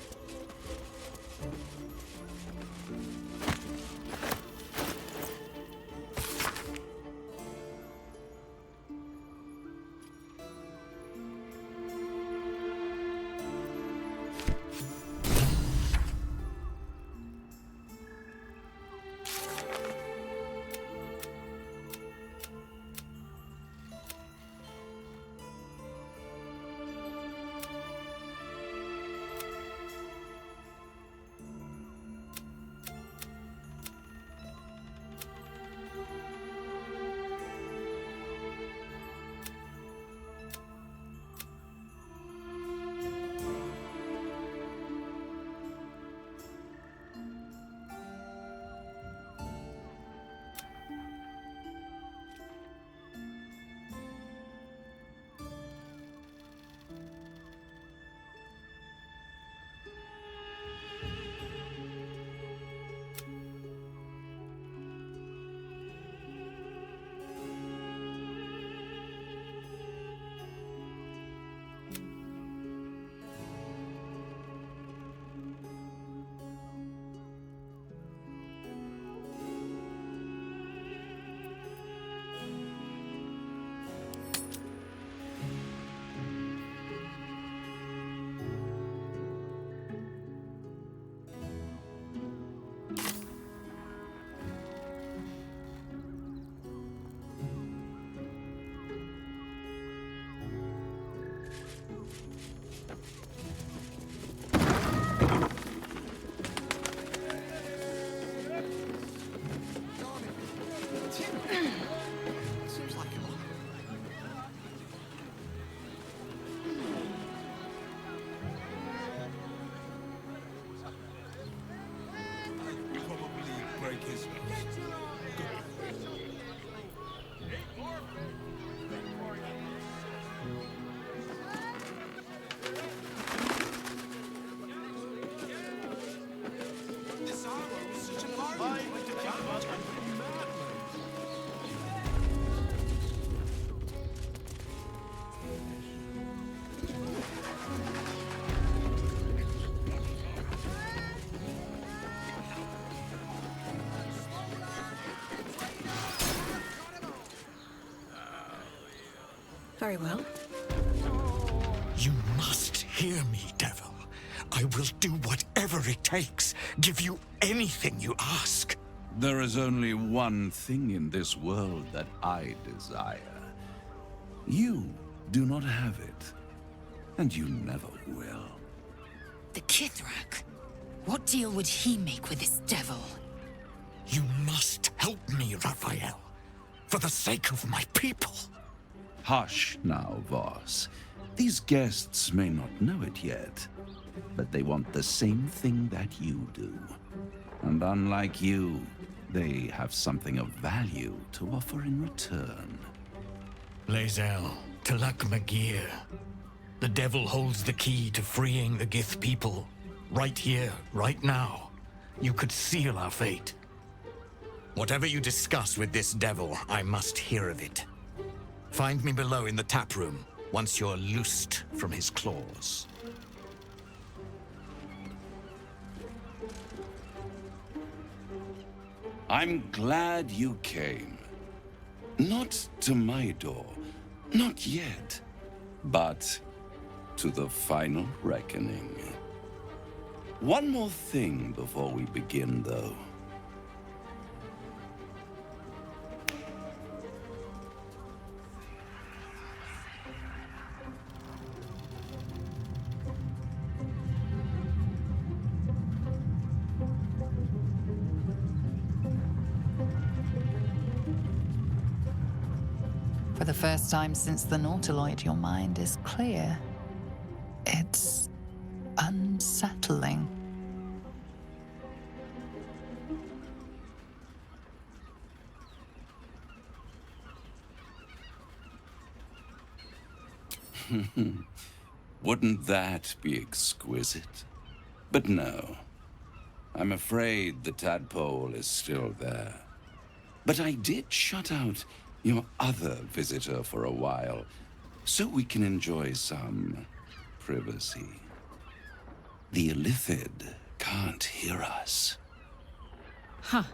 Very well. You must hear me, devil. I will do whatever it takes. Give you anything you ask. There is only one thing in this world that I desire. You do not have it, and you never will. The Kithrak? What deal would he make with this devil? You must help me, Raphael. For the sake of my people. Hush now, Voss. These guests may not know it yet, but they want the same thing that you do. And unlike you, they have something of value to offer in return. Lae'zel, Talak Magir. The devil holds the key to freeing the Gith people. Right here, right now. You could seal our fate. Whatever you discuss with this devil, I must hear of it. Find me below in the tap room, once you're loosed from his claws. I'm glad you came. Not to my door, not yet, but to the final reckoning. One more thing before we begin, though. For the first time since the Nautiloid, your mind is clear. It's unsettling. Wouldn't that be exquisite? But no. I'm afraid the tadpole is still there. But I did shut out your other visitor for a while, so we can enjoy some privacy. The Illithid can't hear us. Huh.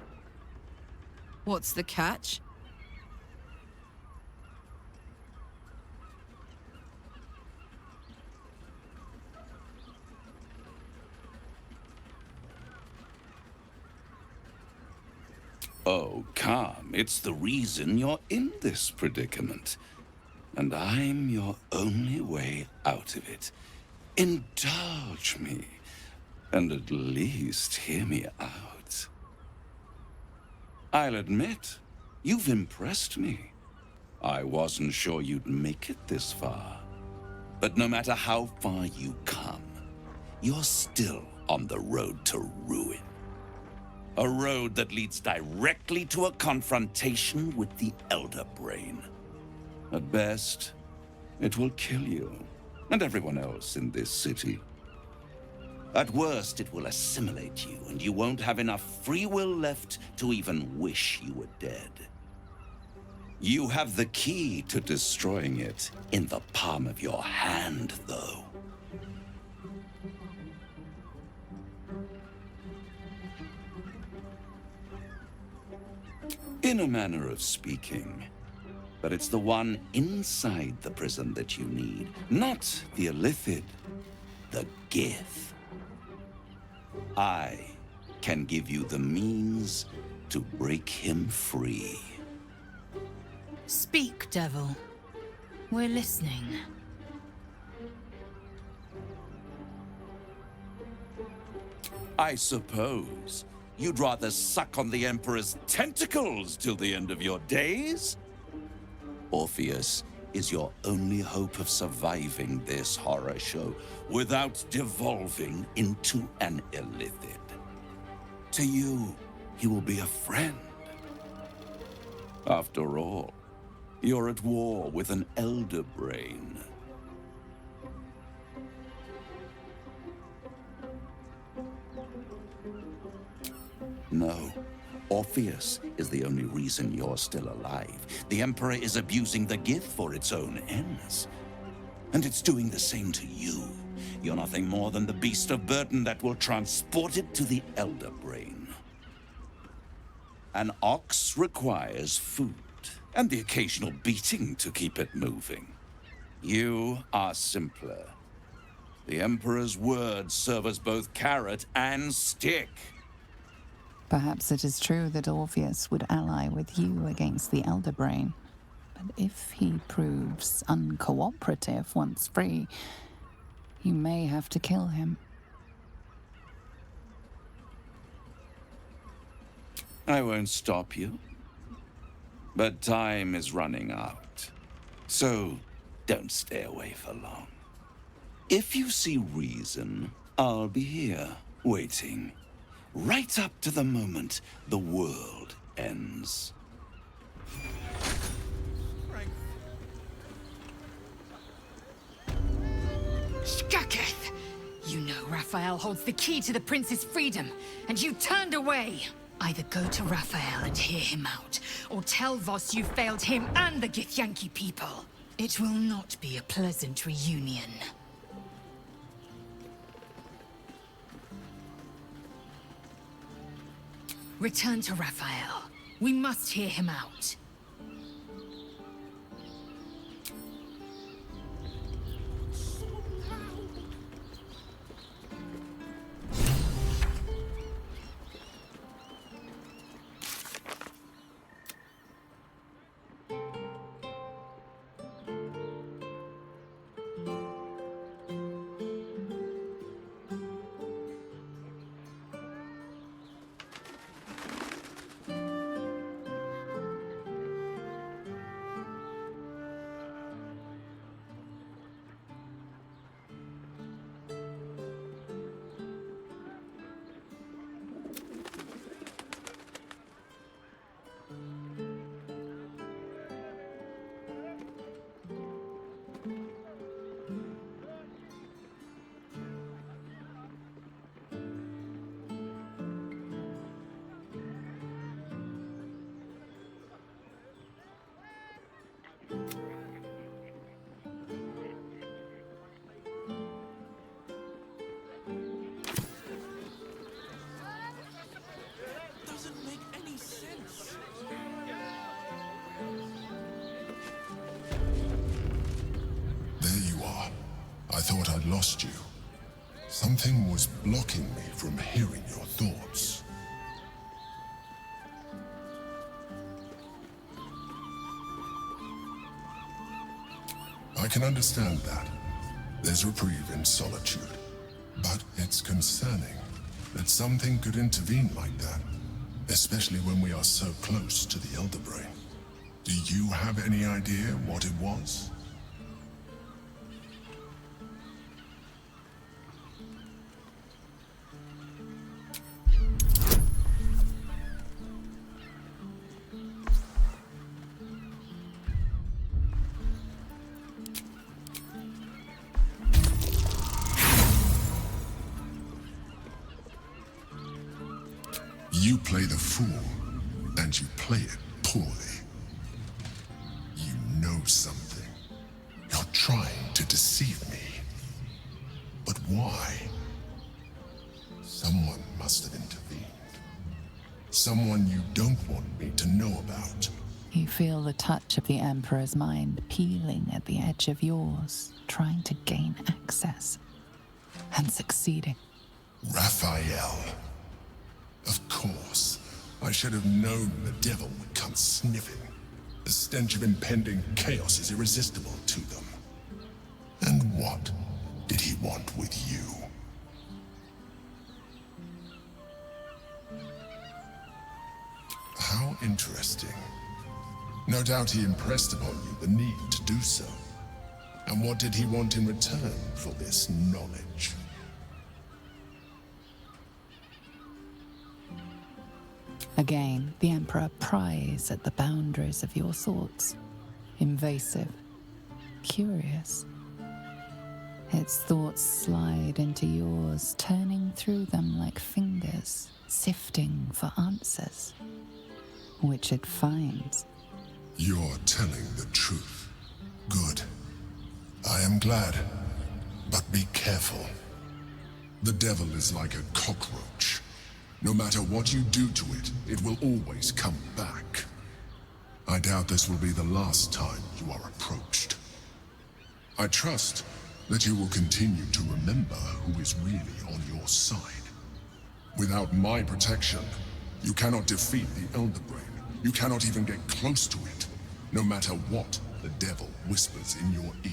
What's the catch? Oh, calm. It's the reason you're in this predicament. And I'm your only way out of it. Indulge me, and at least hear me out. I'll admit, you've impressed me. I wasn't sure you'd make it this far. But no matter how far you come, you're still on the road to ruin. A road that leads directly to a confrontation with the Elder Brain. At best, it will kill you, and everyone else in this city. At worst, it will assimilate you, and you won't have enough free will left to even wish you were dead. You have the key to destroying it in the palm of your hand, though. In a manner of speaking. But it's the one inside the prison that you need, not the Illithid, the Gith. I can give you the means to break him free. Speak, devil. We're listening. I suppose you'd rather suck on the Emperor's tentacles till the end of your days? Orpheus is your only hope of surviving this horror show without devolving into an Illithid. To you, he will be a friend. After all, you're at war with an Elder Brain. No. Orpheus is the only reason you're still alive. The Emperor is abusing the Gith for its own ends. And it's doing the same to you. You're nothing more than the beast of burden that will transport it to the Elder Brain. An ox requires food, and the occasional beating to keep it moving. You are simpler. The Emperor's words serve as both carrot and stick. Perhaps it is true that Orpheus would ally with you against the Elder Brain. But if he proves uncooperative once free, you may have to kill him. I won't stop you. But time is running out. So don't stay away for long. If you see reason, I'll be here, waiting. Right up to the moment the world ends. Shkaketh! You know Raphael holds the key to the prince's freedom, and you turned away! Either go to Raphael and hear him out, or tell Voss you failed him and the Githyanki people. It will not be a pleasant reunion. Return to Raphael. We must hear him out. I thought I'd lost you. Something was blocking me from hearing your thoughts. I can understand that. There's reprieve in solitude. But it's concerning that something could intervene like that, especially when we are so close to the Elder Brain. Do you have any idea what it was? You play the fool, and you play it poorly. You know something. You're trying to deceive me. But why? Someone must have intervened. Someone you don't want me to know about. You feel the touch of the Emperor's mind peeling at the edge of yours, trying to gain access. And succeeding. Raphael. Of course. I should have known the devil would come sniffing. The stench of impending chaos is irresistible to them. And what did he want with you? How interesting. No doubt he impressed upon you the need to do so. And what did he want in return for this knowledge? Again, the Emperor pries at the boundaries of your thoughts. Invasive. Curious. Its thoughts slide into yours, turning through them like fingers, sifting for answers. Which it finds. You're telling the truth. Good. I am glad. But be careful. The devil is like a cockroach. No matter what you do to it, it will always come back. I doubt this will be the last time you are approached. I trust that you will continue to remember who is really on your side. Without my protection, you cannot defeat the Elder Brain. You cannot even get close to it, no matter what the devil whispers in your ear.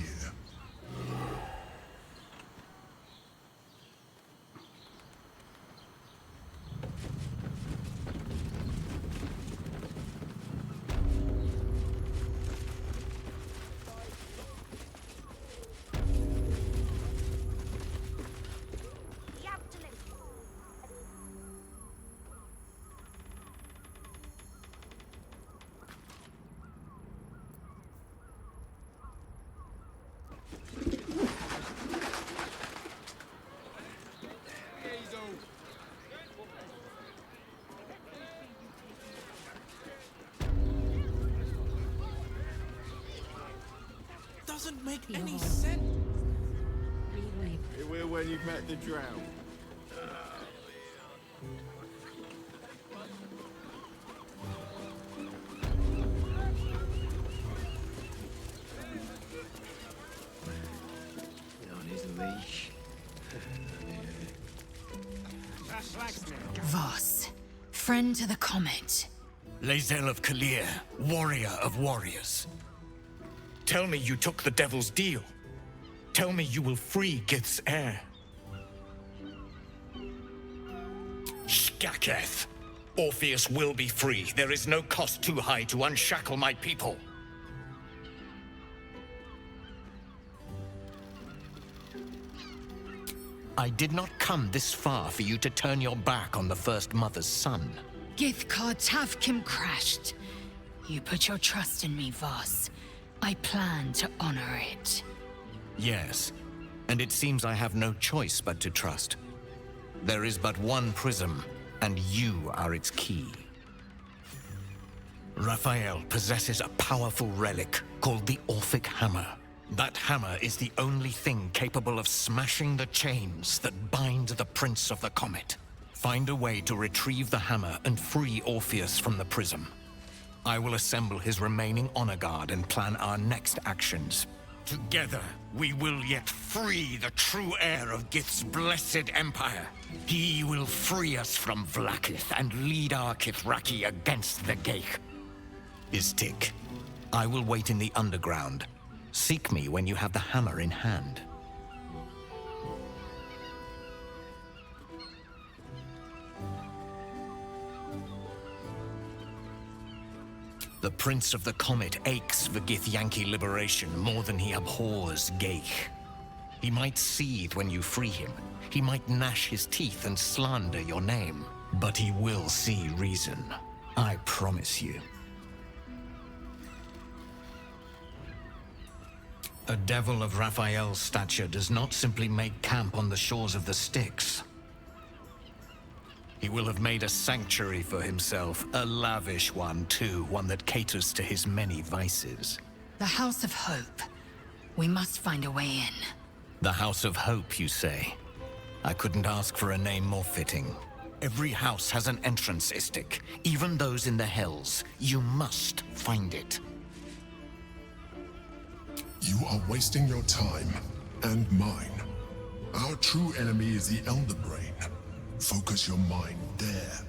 Doesn't make any sense. Here we're when you've met the drow. On his leash. Voss, friend to the Comet. Lae'zel of Kalir, warrior of warriors. Tell me you took the Devil's deal. Tell me you will free Gith's heir. Shkaketh. Orpheus will be free. There is no cost too high to unshackle my people. I did not come this far for you to turn your back on the First Mother's son. Githkar Tavkim crashed. You put your trust in me, Voss. I plan to honor it. Yes, and it seems I have no choice but to trust. There is but one prism, and you are its key. Raphael possesses a powerful relic called the Orphic Hammer. That hammer is the only thing capable of smashing the chains that bind the Prince of the Comet. Find a way to retrieve the hammer and free Orpheus from the prism. I will assemble his remaining honor guard and plan our next actions. Together, we will yet free the true heir of Gith's blessed empire. He will free us from Vlaakith and lead our Kithraki against the Geich. Istik, I will wait in the underground. Seek me when you have the hammer in hand. The Prince of the Comet aches for Githyanki liberation more than he abhors Geich. He might seethe when you free him. He might gnash his teeth and slander your name. But he will see reason. I promise you. A devil of Raphael's stature does not simply make camp on the shores of the Styx. He will have made a sanctuary for himself, a lavish one too, one that caters to his many vices. The House of Hope. We must find a way in. The House of Hope, you say? I couldn't ask for a name more fitting. Every house has an entrance, Istik, even those in the Hells. You must find it. You are wasting your time, and mine. Our true enemy is the Elder Brain. Focus your mind there.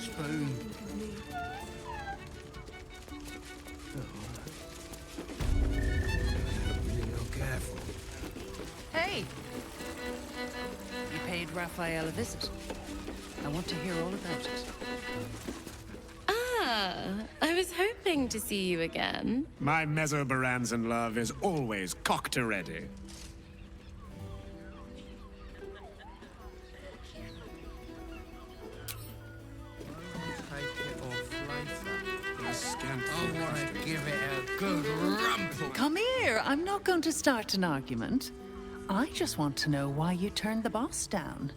Spoon. Careful. Hey! You paid Raphael a visit. I want to hear all about it. Ah, I was hoping to see you again. My Mesobaranzan love is always cocked-a-ready. I want to give it a good rumple. Come here. I'm not going to start an argument. I just want to know why you turned the boss down.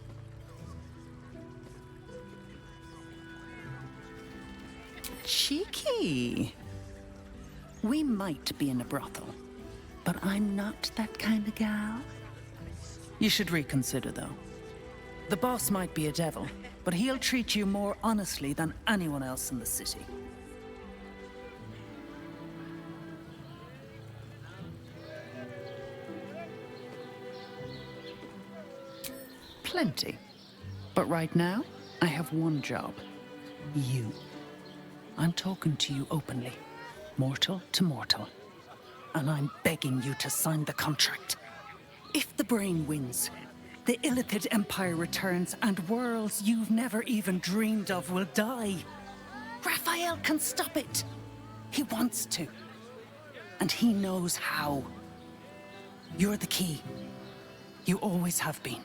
Cheeky. We might be in a brothel, but I'm not that kind of gal. You should reconsider, though. The boss might be a devil, but he'll treat you more honestly than anyone else in the city. Plenty. But right now, I have one job. You. I'm talking to you openly, mortal to mortal. And I'm begging you to sign the contract. If the brain wins, the Illithid Empire returns and worlds you've never even dreamed of will die. Raphael can stop it. He wants to. And he knows how. You're the key. You always have been.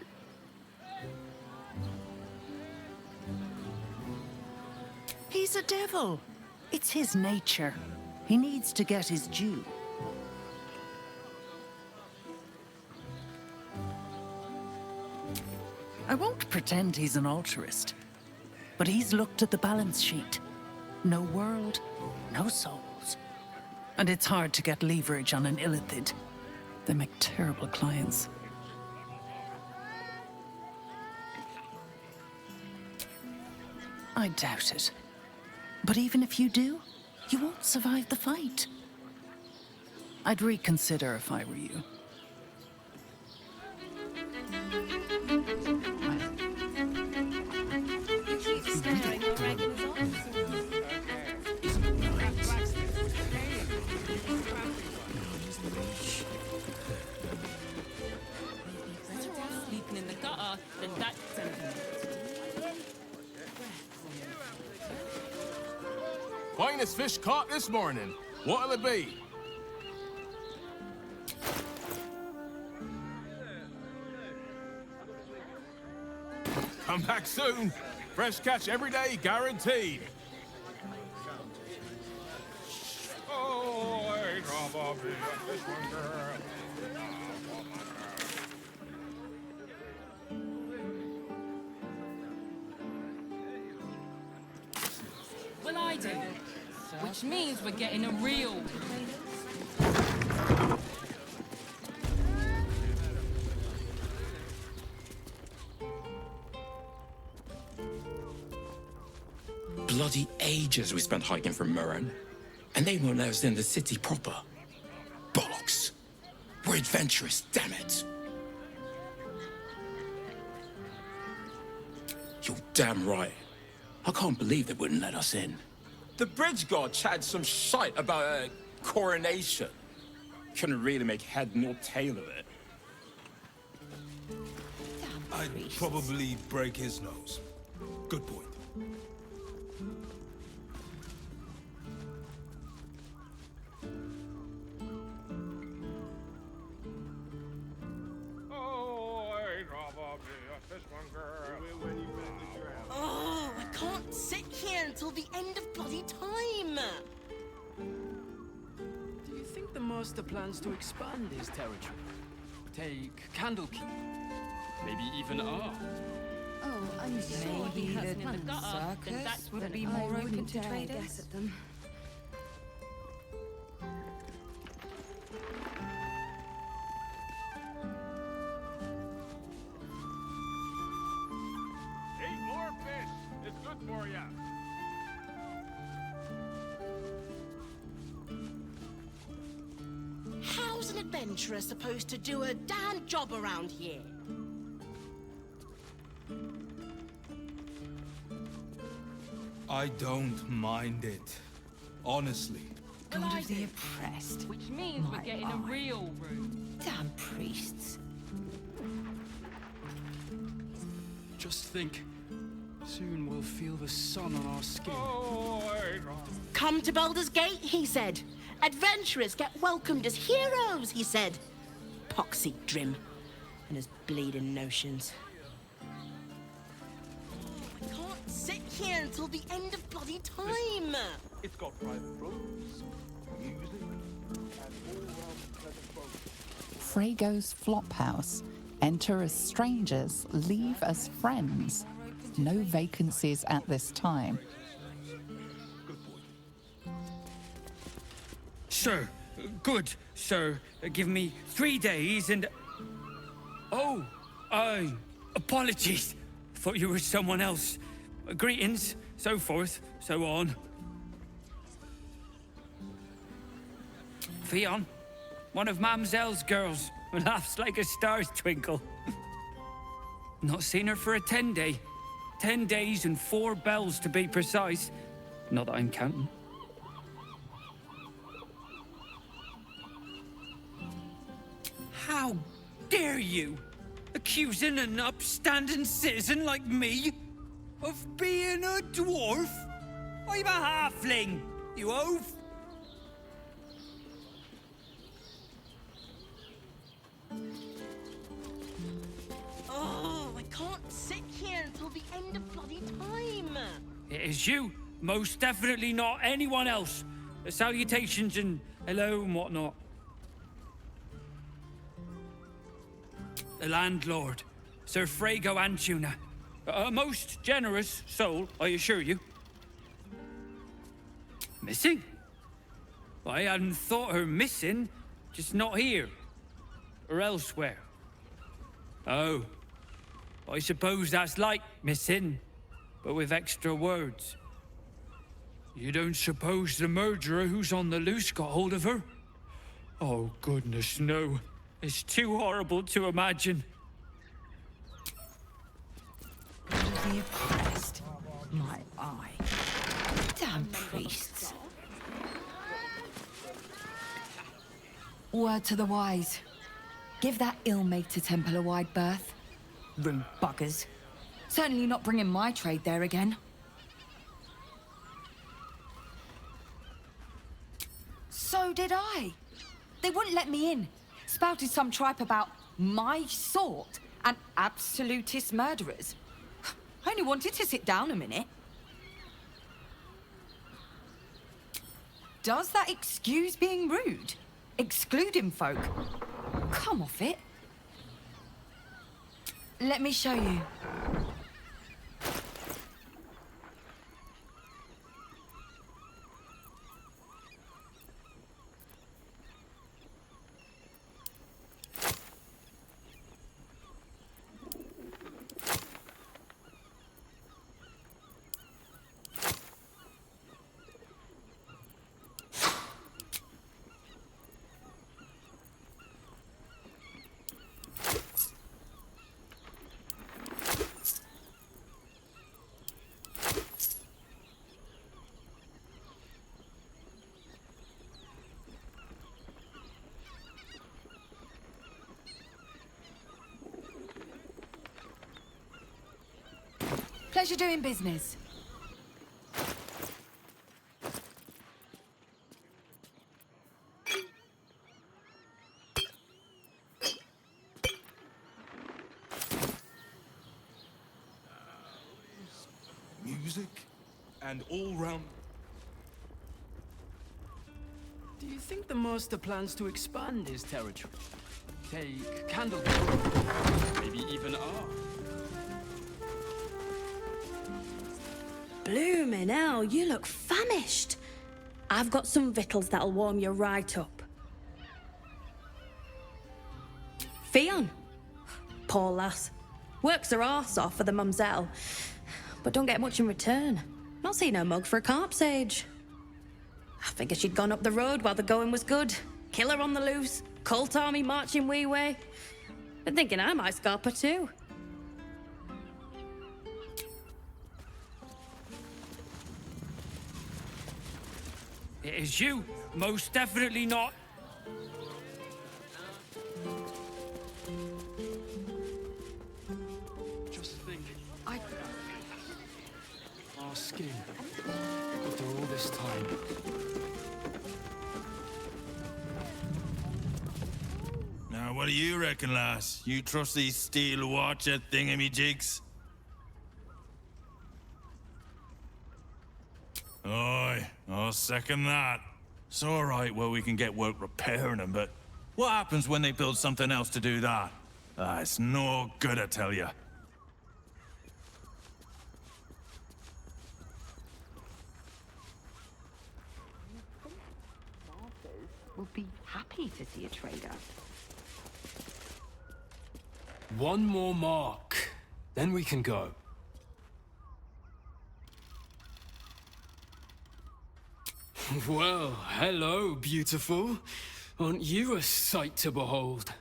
He's a devil. It's his nature. He needs to get his due. I won't pretend he's an altruist, but he's looked at the balance sheet. No world, no souls. And it's hard to get leverage on an Illithid. They make terrible clients. I doubt it. But even if you do, you won't survive the fight. I'd reconsider if I were you. Sleeping in the gutter, then that's Finest fish caught this morning. What'll it be? Come back soon. Fresh catch every day, guaranteed. Oh, I drop a bit of this one, girl. Well, I do. Which means we're getting a real... Bloody ages we spent hiking from Murren. And they won't let us in the city proper. Bollocks. We're adventurous, damn it. You're damn right. I can't believe they wouldn't let us in. The bridge god chatted some shite about a coronation. Couldn't really make head nor tail of it. I'd probably break his nose. Good point. Oh, I can't sit here until the end of bloody time. Do you think the master plans to expand his territory? Take Candlekeep? Maybe even R? Oh, I'm sure Maybe he has the plans. circus would be more open to traders. Guess at them. Eat more fish. It's good for you. How's an adventurer supposed to do a damn job around here? I don't mind it. Honestly. God of the oppressed. Which means we're getting a real room. Damn priests. Just think, soon we'll feel the sun on our skin. Come to Baldur's Gate, he said. Adventurers get welcomed as heroes, he said. Poxy Drim and his bleeding notions. I can't sit here until the end of bloody time. It's got private rooms, music, and all-round pleasant boats. Frego's Flophouse. Enter as strangers, leave as friends. No vacancies at this time. Sir, good, sir. Give me 3 days and... Oh, apologies. Thought you were someone else. Greetings, so forth, so on. Fionn, one of Mamselle's girls, who laughs like a star's twinkle. Not seen her for a 10-day. 10 days and 4 bells to be precise. Not that I'm counting. How dare you? Accusing an upstanding citizen like me of being a dwarf? I'm a halfling, you oaf! Oh, I can't sit here until the end of bloody time. It is you, most definitely not anyone else. Salutations and hello and whatnot. The landlord, Sir Frego Antuna. A most generous soul, I assure you. Missing? I hadn't thought her missing, just not here. Or elsewhere. Oh. I suppose that's like missing, but with extra words. You don't suppose the murderer who's on the loose got hold of her? Oh, goodness, no. It's too horrible to imagine. The oppressed. My eye. Damn priests. Word to the wise. Give that ill-mated temple a wide berth. Rude buggers. Certainly not bringing my trade there again. So did I. They wouldn't let me in. Spouted some tripe about my sort and absolutist murderers. I only wanted to sit down a minute. Does that excuse being rude? Excluding folk? Come off it. Let me show you. Pleasure doing business. Music and all round. Do you think the master plans to expand his territory? Take candle, maybe even art. Bloomin' hell, you look famished. I've got some victuals that'll warm you right up. Fionn. Poor lass. Works her arse off for the mumselle, but don't get much in return. Not seen her mug for a carp's age. I figured she'd gone up the road while the going was good. Killer on the loose, cult army marching wee way. Been thinking I might scarp her too. It is you. Most definitely not. Just think, our skin, after all this time. Now, what do you reckon, lass? You trust these steel watcher thingamy-jigs? Aye, I'll second that. It's all right where we can get work repairing them, but what happens when they build something else to do that? Ah, it's no good, I tell you. Will be happy to see a trader. One more mark, then we can go. Well, hello, beautiful. Aren't you a sight to behold?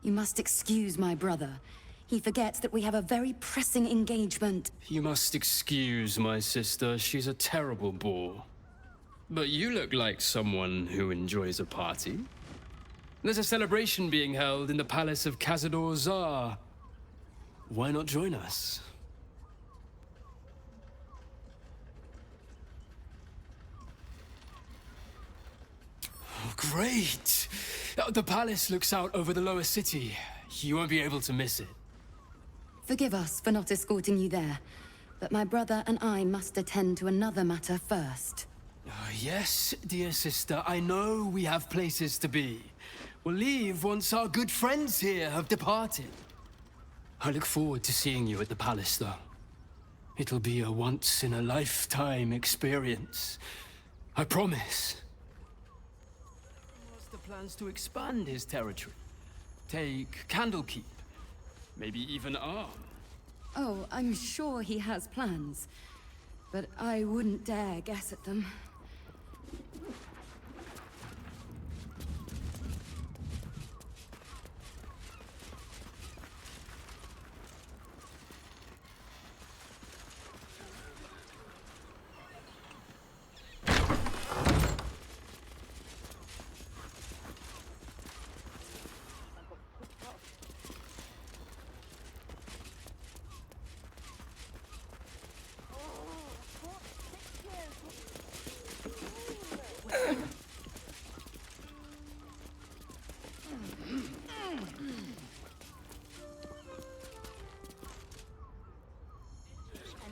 You must excuse my brother. He forgets that we have a very pressing engagement. You must excuse my sister. She's a terrible bore. But you look like someone who enjoys a party. There's a celebration being held in the palace of Cazador Zar. Why not join us? Oh, great! The palace looks out over the lower city. You won't be able to miss it. Forgive us for not escorting you there, but my brother and I must attend to another matter first. Yes, dear sister, I know we have places to be. We'll leave once our good friends here have departed. I look forward to seeing you at the palace, though. It'll be a once-in-a-lifetime experience. I promise. The plans to expand his territory. Take Candlekeep. Maybe even Arm. Oh, I'm sure he has plans, but I wouldn't dare guess at them.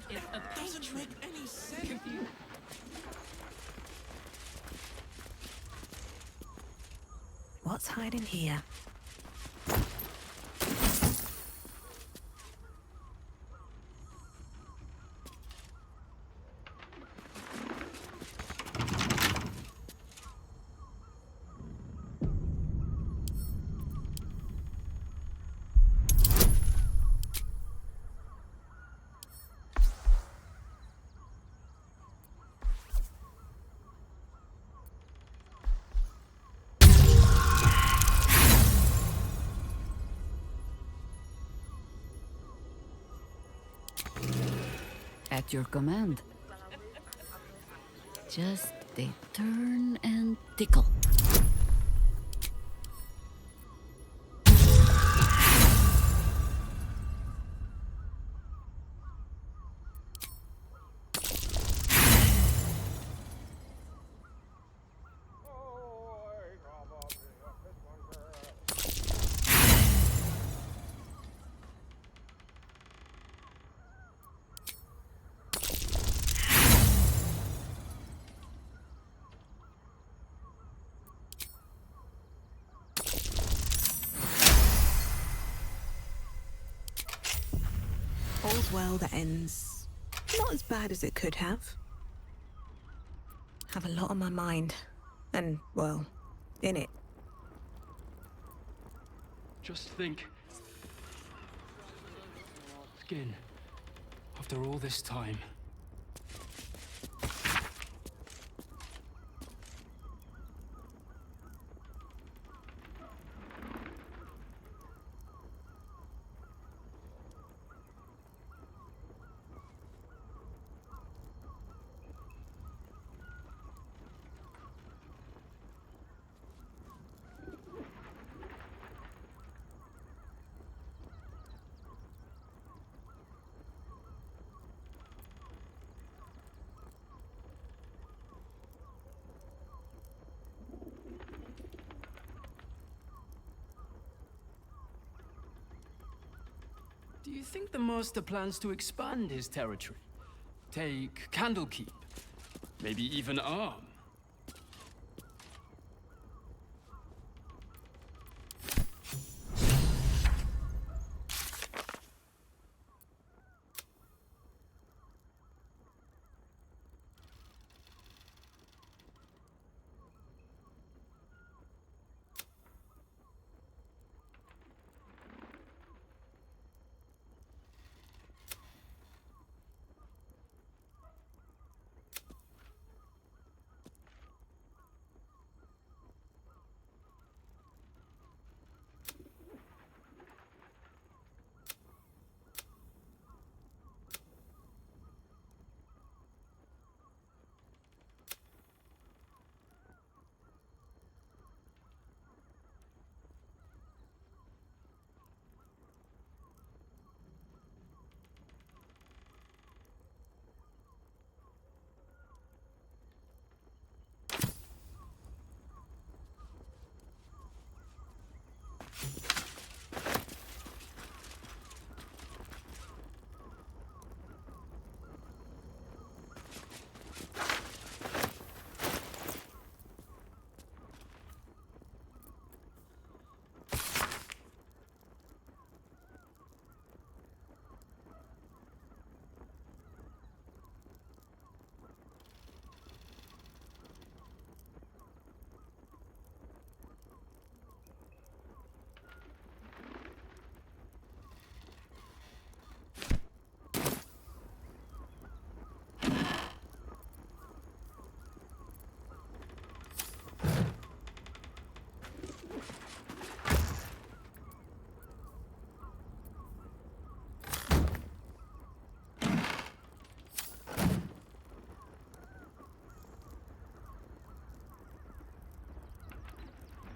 It doesn't make any sense. What's hiding here? At your command. Just they turn and tickle. as well that ends not as bad as it could have. Have a lot on my mind. And, well, in it. Just think. Skin. After all this time. Do you think the Master plans to expand his territory? Take Candlekeep? Maybe even Arm?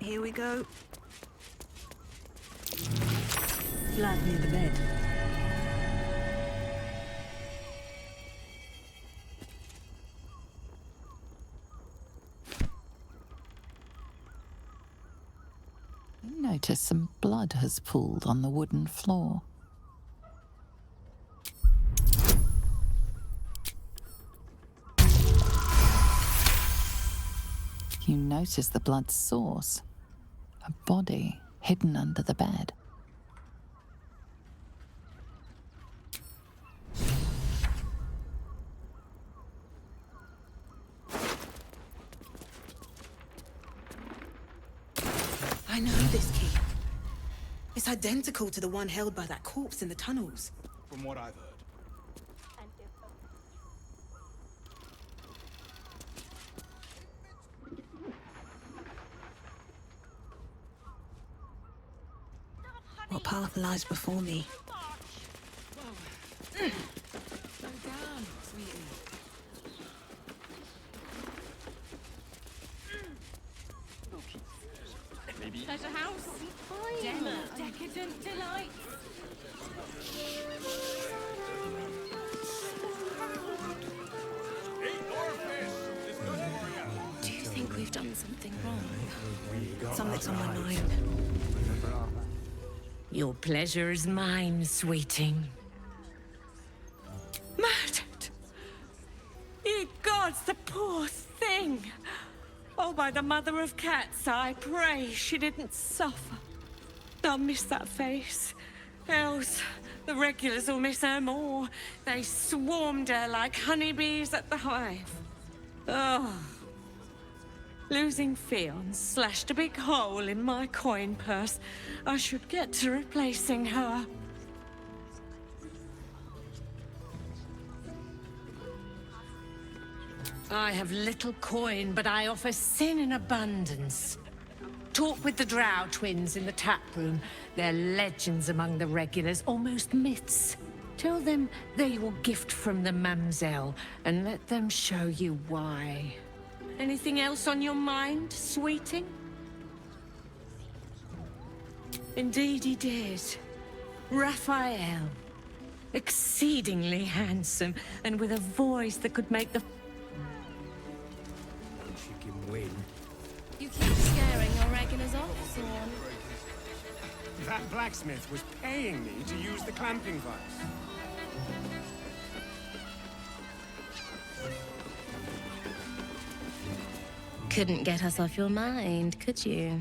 Here we go. Flat near the bed. You notice some blood has pooled on the wooden floor. You notice the blood's source. A body hidden under the bed. I know this key. It's identical to the one held by that corpse in the tunnels. From what I've heard. What path lies before me? Slow down, sweetie. Maybe. Pleasure house. Decadent delight. Do you think we've done something wrong? Something's on my mind. Your pleasure is mine, sweeting. Murdered! Ye gods, the poor thing! Oh, by the mother of cats, I pray she didn't suffer. I'll miss that face Else, the regulars will miss her more. They swarmed her like honeybees at the hive. Oh. Losing Fionn slashed a big hole in my coin purse. I should get to replacing her. I have little coin, but I offer sin in abundance. Talk with the Drow twins in the tap room. They're legends among the regulars, almost myths. Tell them they're your gift from the Mamselle, and let them show you why. Anything else on your mind, sweeting? Indeed he did. Raphael. Exceedingly handsome, and with a voice that could make the... She can win. You keep scaring your regulars off, Swan. That blacksmith was paying me to use the clamping vice. Couldn't get us off your mind, could you?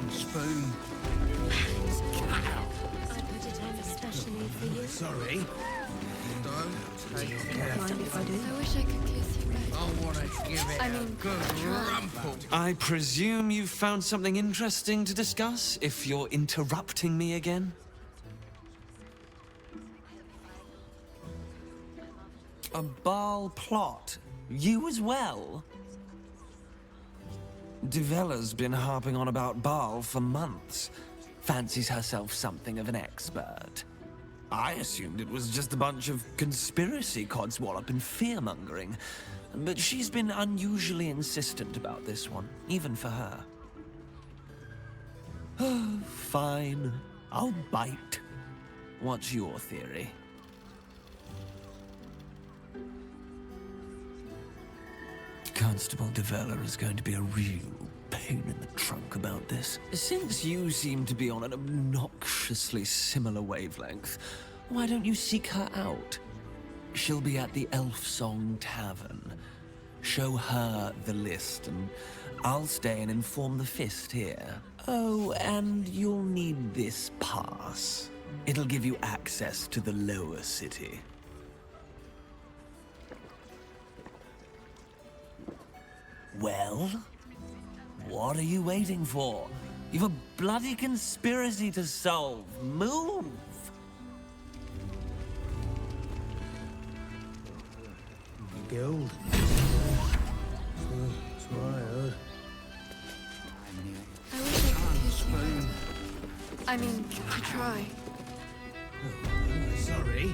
Spoon. I put it on especially for you. Sorry. Mind if I do? I wish I could kiss you back. I want to give it a good rumple. I presume you've found something interesting to discuss, if you're interrupting me again? A Baal plot? You as well? Devella's been harping on about Baal for months. Fancies herself something of an expert. I assumed it was just a bunch of conspiracy codswallop and fear-mongering. But she's been unusually insistent about this one, even for her. Fine. I'll bite. What's your theory? Constable Devella is going to be a real pain in the trunk about this. Since you seem to be on an obnoxiously similar wavelength, why don't you seek her out? She'll be at the Elf Song Tavern. Show her the list, and I'll stay and inform the Fist here. Oh, and you'll need this pass. It'll give you access to the lower city. Well? What are you waiting for? You've a bloody conspiracy to solve. Move! Guild. That's what I heard. I wish I could kiss you back. I mean, to try. Sorry.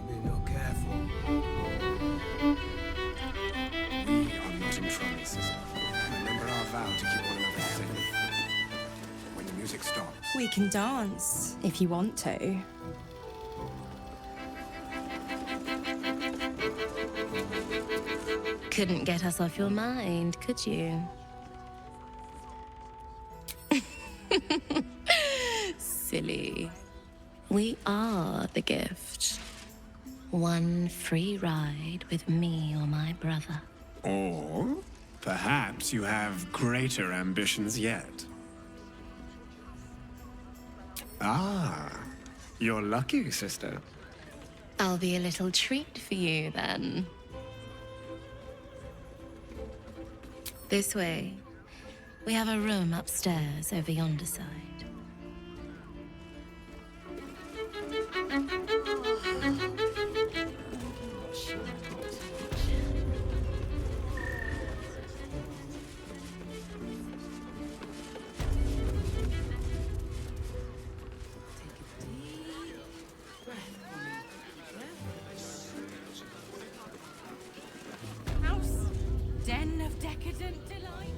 Be more careful. We are not in trouble, sister. Remember our vow to keep one another safe. When the music stops. We can dance, if you want to. Couldn't get us off your mind, could you? Silly. We are the gift. One free ride with me or my brother. Or perhaps you have greater ambitions yet. Ah, you're lucky, sister. I'll be a little treat for you then. This way. We have a room upstairs over yonder side. House, den of decadent delight.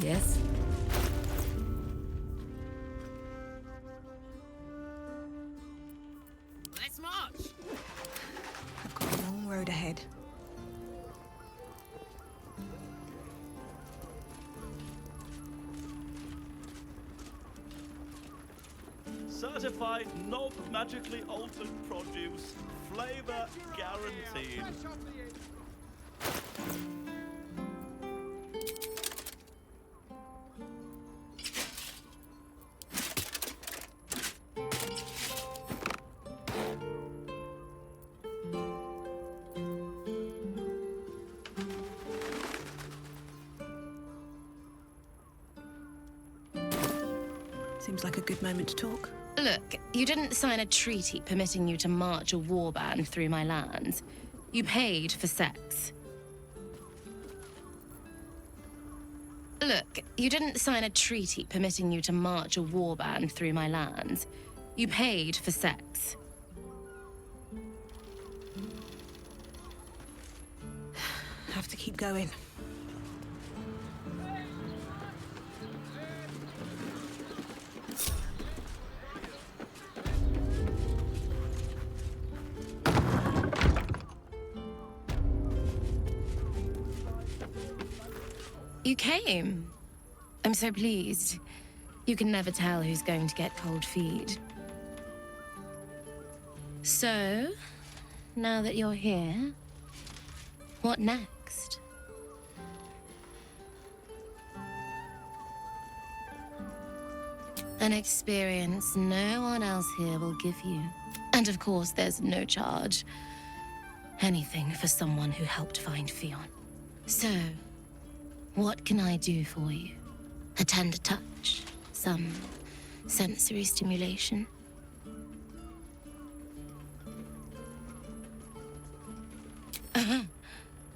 Yes? Let's march! I've got a long road ahead. Certified, non-magically altered produce. Flavor guaranteed. Seems like a good moment to talk. Look, you didn't sign a treaty permitting you to march a warband through my lands. You paid for sex. Look, you didn't sign a treaty permitting you to march a warband through my lands. You paid for sex. Have to keep going. You came. I'm so pleased. You can never tell who's going to get cold feet. So, now that you're here, what next? An experience no one else here will give you. And of course, there's no charge. Anything for someone who helped find Fionn. So, what can I do for you? A tender touch? Some sensory stimulation?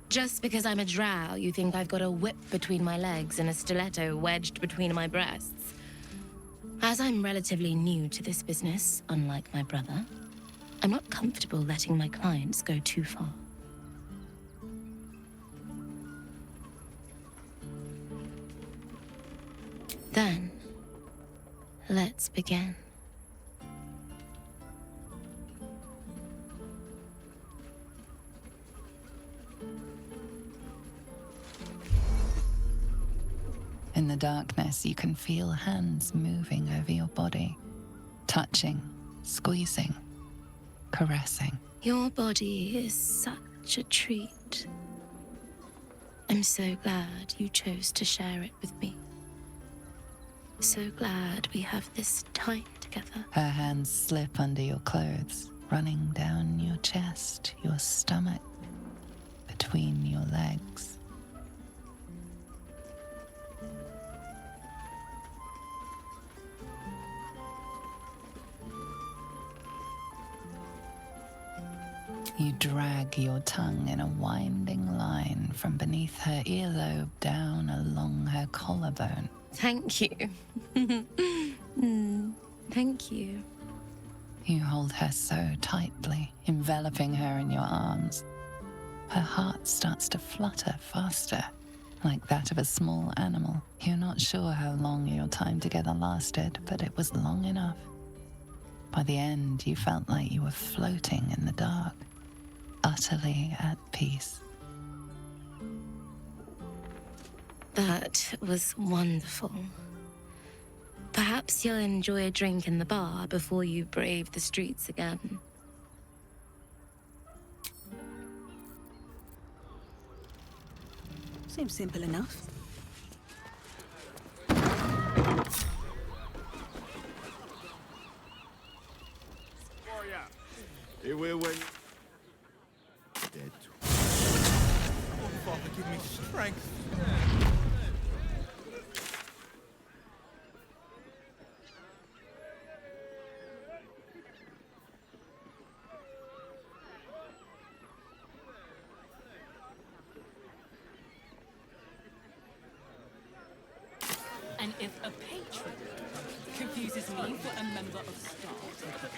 Just because I'm a drow, you think I've got a whip between my legs and a stiletto wedged between my breasts? As I'm relatively new to this business, unlike my brother, I'm not comfortable letting my clients go too far. Then, let's begin. In the darkness, you can feel hands moving over your body, touching, squeezing, caressing. Your body is such a treat. I'm so glad you chose to share it with me. So glad we have this time together. Her hands slip under your clothes, running down your chest, your stomach, between your legs. You drag your tongue in a winding line from beneath her earlobe down along her collarbone. Thank you. Thank you. You hold her so tightly, enveloping her in your arms. Her heart starts to flutter faster, like that of a small animal. You're not sure how long your time together lasted, but it was long enough. By the end, you felt like you were floating in the dark, utterly at peace. That was wonderful. Perhaps you'll enjoy a drink in the bar before you brave the streets again. Seems simple enough. Here we went. Dead. Oh, Father, give me strength. And if a patron confuses me for a member of staff,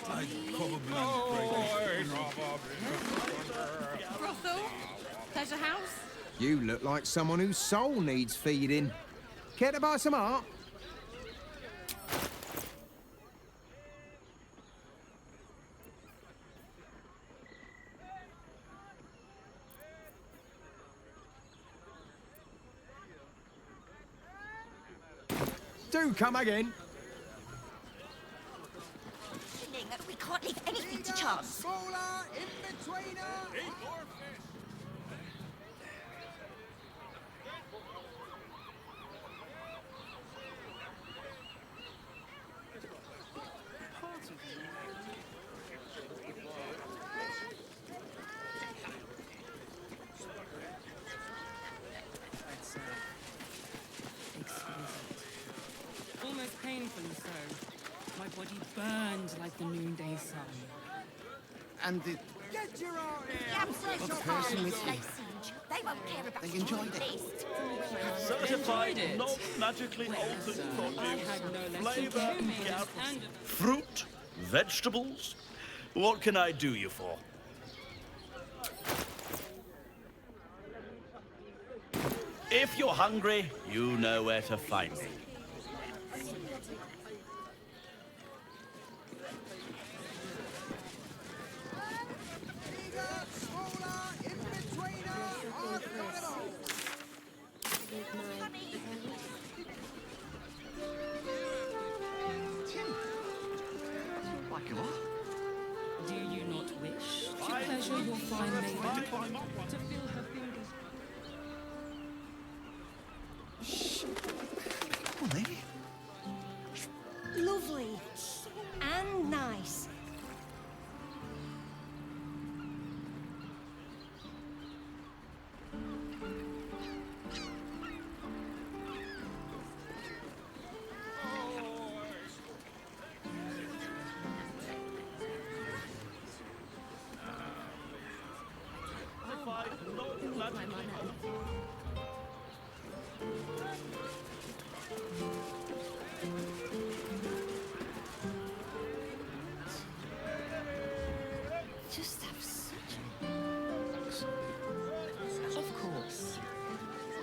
I'd probably brothel, pleasure house. You look like someone whose soul needs feeding. Care to buy some art? Do come again. We can't leave anything to chance. Almost painfully so. My body burned like the noonday sun. And the... Get your art here! The person with you. They won't care about They enjoyed it. Certified not magically altered produce, flavor guaranteed. Fruit? Vegetables? What can I do you for? If you're hungry, you know where to find me. Do you not wish to pleasure your fine lady? To feel her fingers? Come on, lady. Lovely. And nice. Just have such Of course.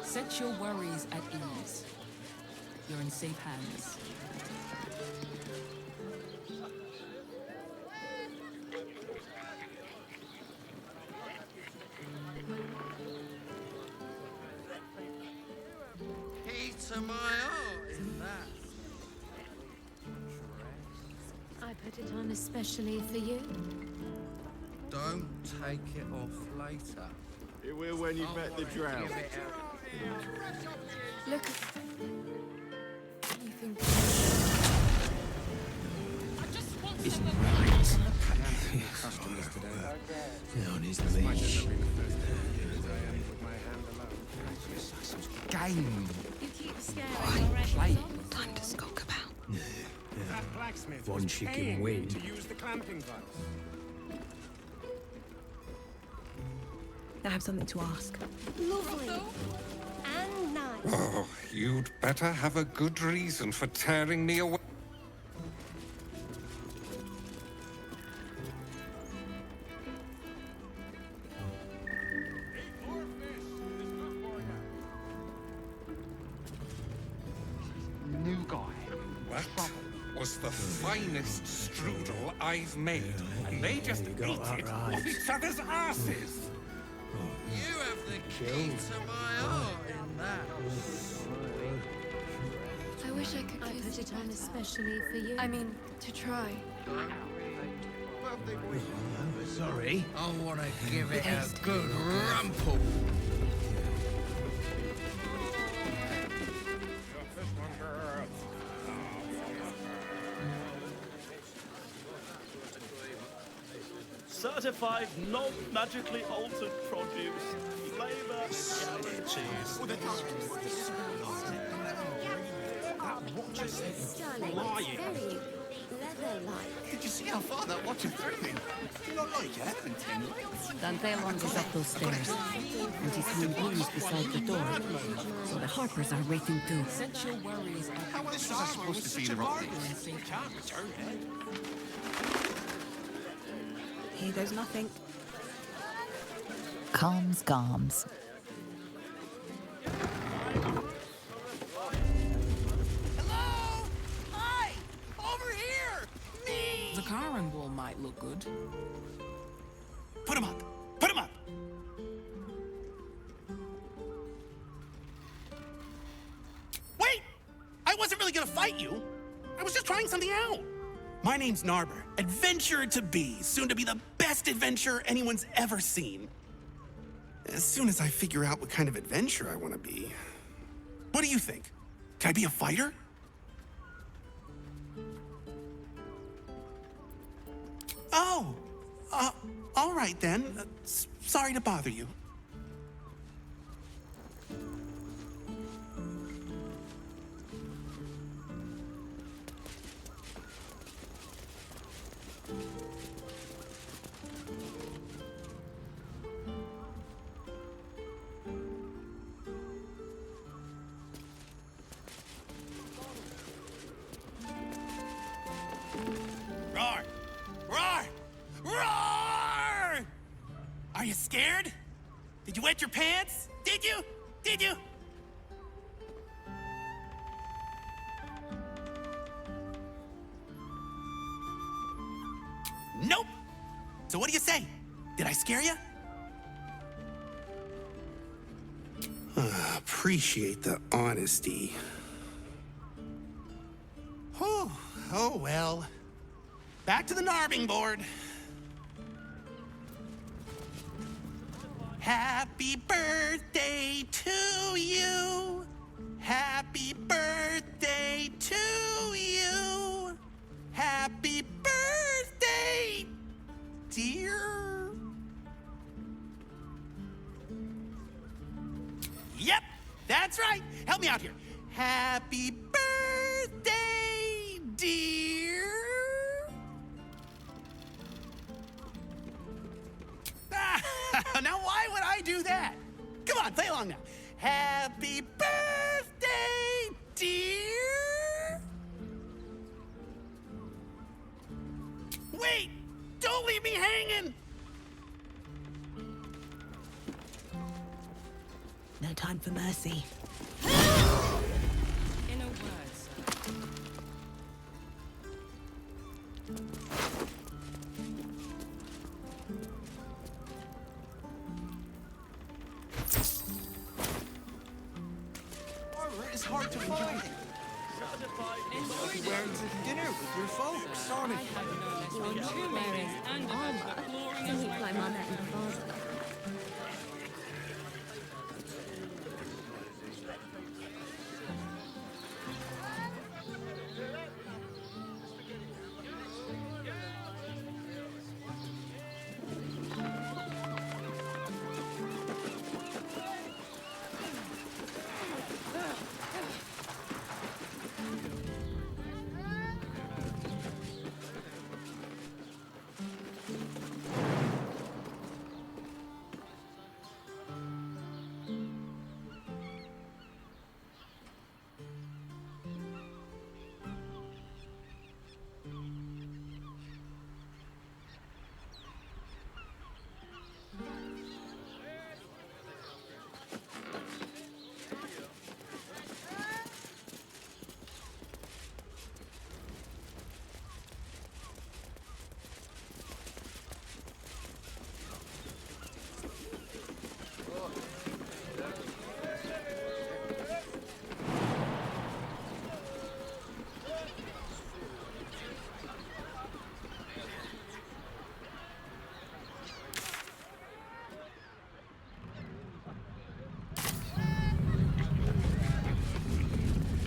Set your worries at ease. You're in safe hands. Key to my heart in that. I put it on especially for you. Don't take it off later. It will when you've met the drought. Look at... You think... Is it right? Customers today. On his leash. Game. You keep scaring Play. Time to skulk about. That blacksmith One was chicken paying wing. to use the clamping device. I have something to ask. Lovely. And nice. Oh, you'd better have a good reason for tearing me away. New guy. That was the finest strudel I've made, and they just ate it off each other's asses. You have the key to my heart in that. I wish I could put it on especially for you. I mean, to try. Sorry. I want to give it a good rumple. Certified not magically altered produce, flavor guaranteed. That watch is Darling, flying. it's very leather-like. Did you see how far that watch is through? Do you not like it? Dante wanders up those stairs, and he's hung blues beside the door, so the Harpers are waiting too. Set your worries at How else was I supposed to see the rock? Can't return it. Here goes nothing. Calms Garms. carving wall might look good. Put him up! Put him up! Wait! I wasn't really gonna fight you. I was just trying something out. My name's Narber, adventurer to be, soon to be the best adventurer anyone's ever seen. As soon as I figure out what kind of adventurer I want to be. What do you think? Can I be a fighter? Oh, all right then. Sorry to bother you. Roar! Roar! Roar! Are you scared? Did you wet your pants? Did you? Did you? Nope! So what do you say? Did I scare you? Appreciate the honesty. Whew. Oh well. Back to the Narbing board. Happy birthday to you. Happy birthday to you. Happy birthday, dear. Yep, that's right. Help me out here. Happy birthday, dear. Now, why would I do that? Come on, play along now. Happy birthday, dear. Wait, don't leave me hanging. No time for mercy. In a word, sir. It's hard to find. Certified. You're wearing to dinner with your folks, Sonic. Two berries and a Armor. Like my mother and father.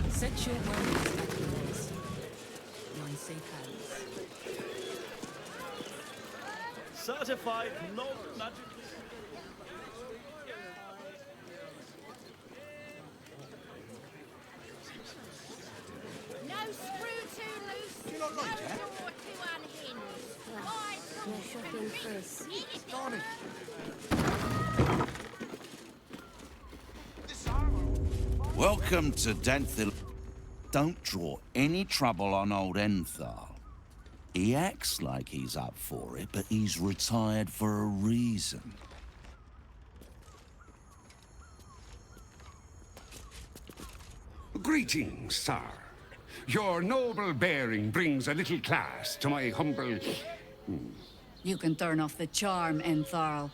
Set your worries at ease. You're in safe hands. Certified non-magic. No screw too loose. You not like no that? door too unhinged. No shopping first. Sonic. Welcome to Denthil. Don't draw any trouble on old Enthal. He acts like he's up for it, but he's retired for a reason. Greetings, sir. Your noble bearing brings a little class to my humble... You can turn off the charm, Entharl.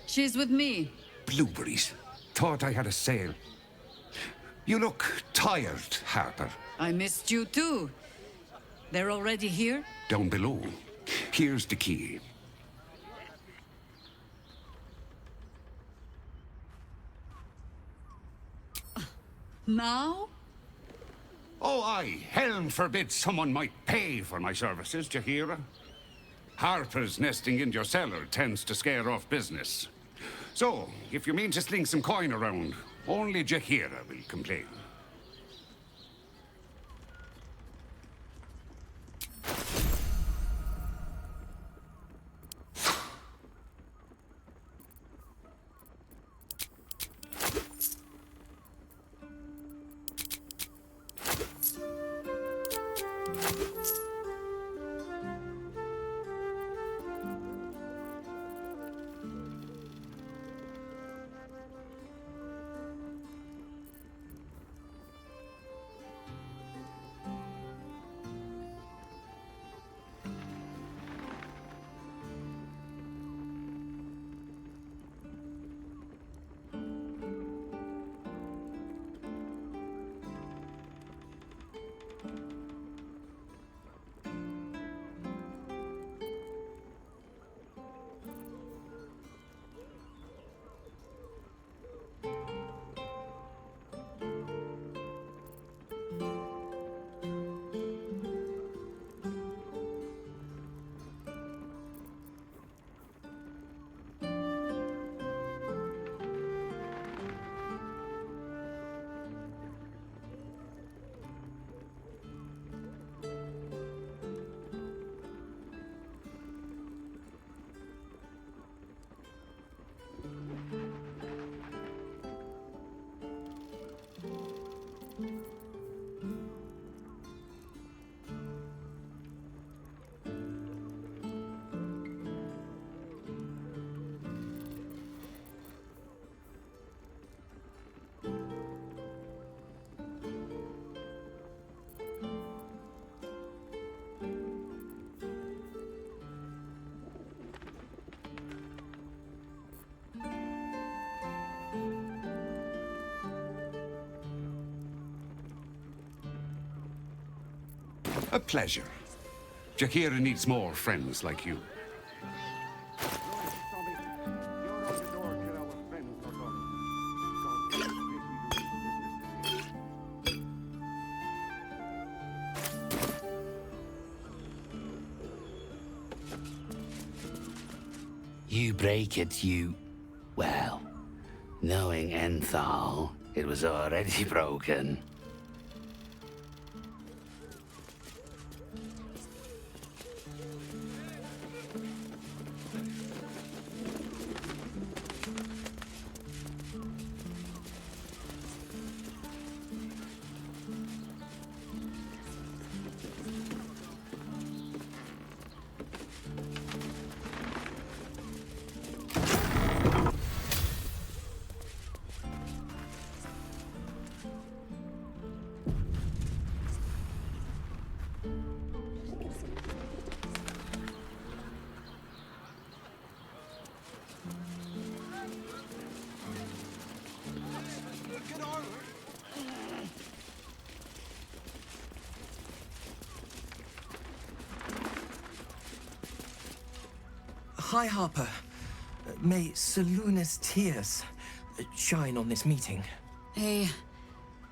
She's with me. Blueberries. Thought I had a sale. You look tired, Harper. I missed you too. They're already here? Down below. Here's the key. Now? Oh, aye. Helm forbid someone might pay for my services, Jaheira. Harper's nesting in your cellar tends to scare off business. So, if you mean to sling some coin around, only Jaheira will complain. A pleasure. Jaheira needs more friends like you. You break it, you... Well, knowing Enthal, it was already broken. Hi, Harper. May Seluna's tears shine on this meeting. A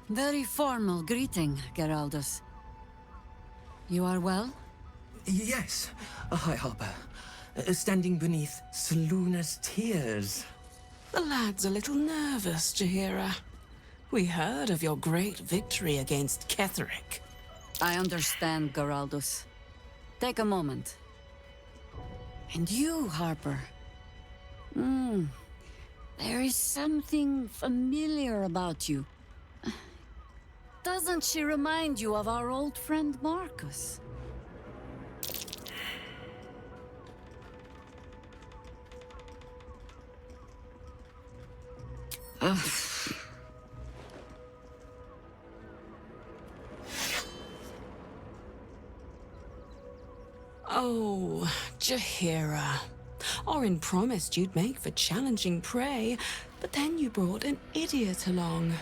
very formal greeting, Geraldus. You are well? Yes. Hi, Harper. Standing beneath Seluna's tears. The lad's a little nervous, Jaheira. We heard of your great victory against Ketheric. I understand, Geraldus. Take a moment. And you, Harper. There is something familiar about you. Doesn't she remind you of our old friend Marcus? Oh, Jaheira. Orin promised you'd make for challenging prey, but then you brought an idiot along.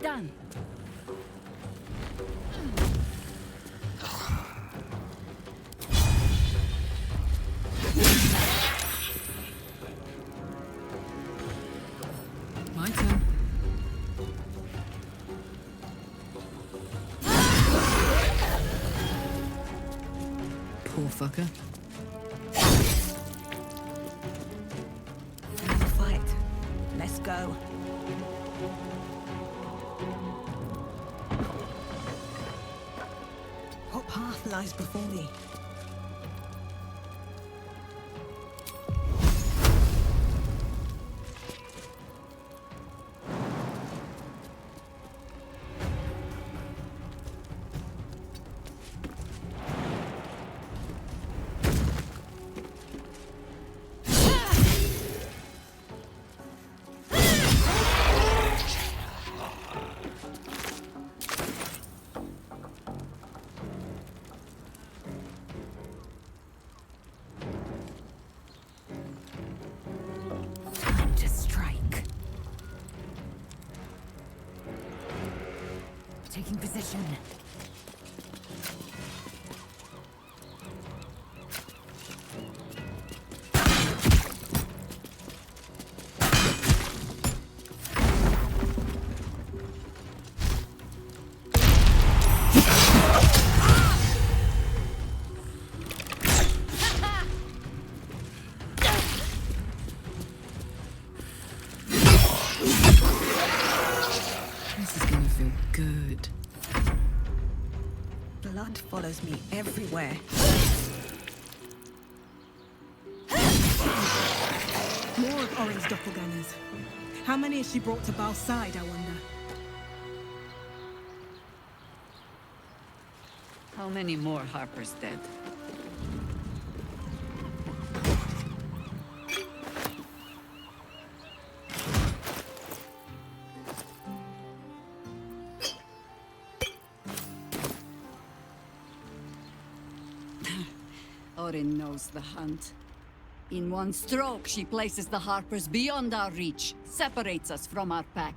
Done. My turn. Poor fucker. Fight. Let's go. What path lies before me? Time to strike. Taking position. This is gonna feel good. Blood follows me everywhere. More of Orin's doppelgangers. How many has she brought to Bal's side, I wonder? How many more Harper's dead? Orin knows the hunt. In one stroke, she places the Harpers beyond our reach, separates us from our pack.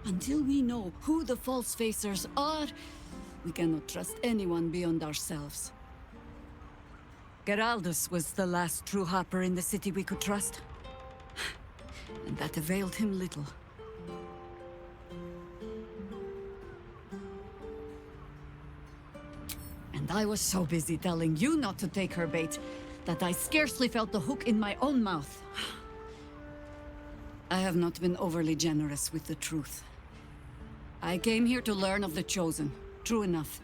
Until we know who the false facers are, we cannot trust anyone beyond ourselves. Geraldus was the last true Harper in the city we could trust. And that availed him little. And I was so busy telling you not to take her bait, that I scarcely felt the hook in my own mouth. I have not been overly generous with the truth. I came here to learn of the Chosen, true enough.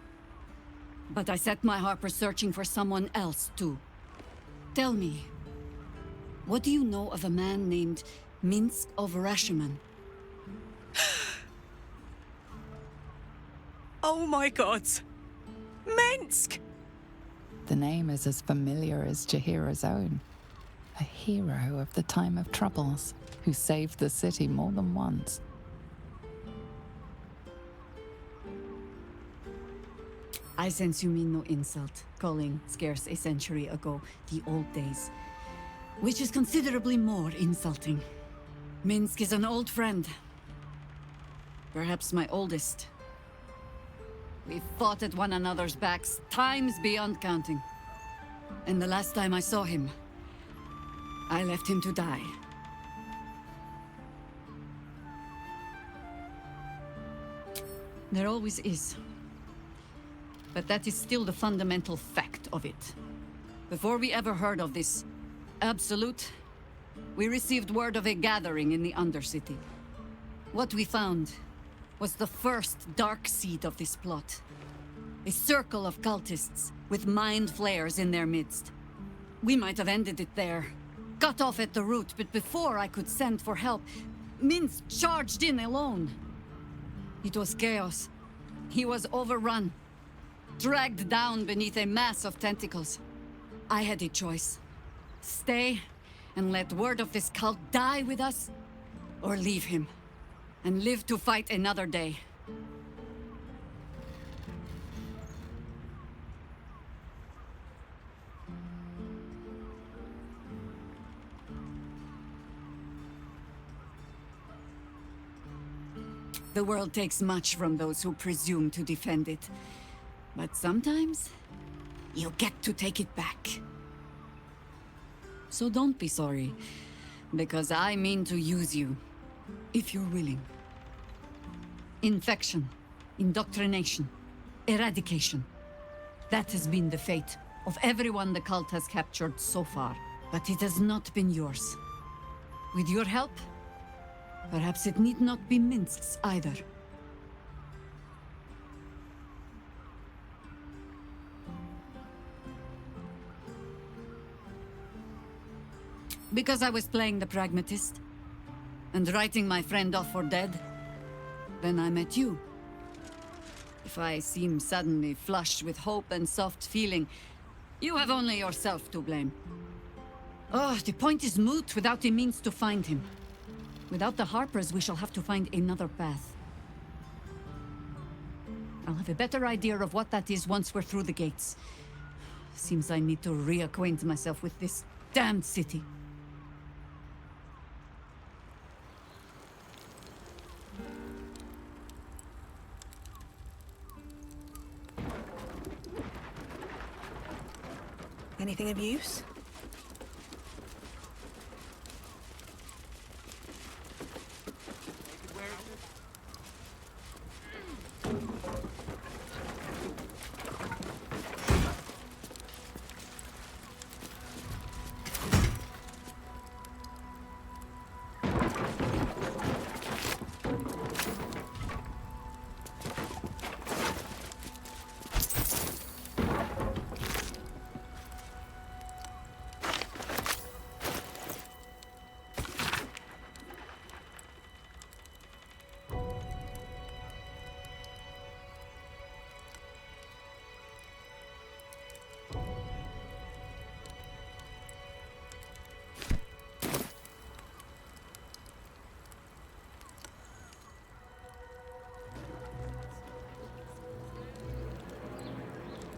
But I set my Harper searching for someone else, too. Tell me, what do you know of a man named Minsk of Rashomon? Oh my god! Minsk! The name is as familiar as Jahira's own. A hero of the time of troubles, who saved the city more than once. I sense you mean no insult, calling scarce a century ago the old days. Which is considerably more insulting. Minsk is an old friend. Perhaps my oldest. We've fought at one another's backs, times beyond counting. And the last time I saw him, I left him to die. There always is. But that is still the fundamental fact of it. Before we ever heard of this absolute, we received word of a gathering in the Undercity. What we found was the first dark seed of this plot. A circle of cultists with mind flayers in their midst. We might have ended it there, cut off at the root, but before I could send for help, Minsk charged in alone. It was chaos. He was overrun, dragged down beneath a mass of tentacles. I had a choice. Stay and let word of this cult die with us, or leave him and live to fight another day. The world takes much from those who presume to defend it. But sometimes, you get to take it back. So don't be sorry, because I mean to use you, if you're willing. Infection, indoctrination, eradication. That has been the fate of everyone the cult has captured so far. But it has not been yours. With your help, perhaps it need not be Minsk's either. Because I was playing the pragmatist and writing my friend off for dead, then I met you. If I seem suddenly flushed with hope and soft feeling, you have only yourself to blame. Oh, the point is moot without a means to find him. Without the Harpers, we shall have to find another path. I'll have a better idea of what that is once we're through the gates. Seems I need to reacquaint myself with this damned city. Anything of use?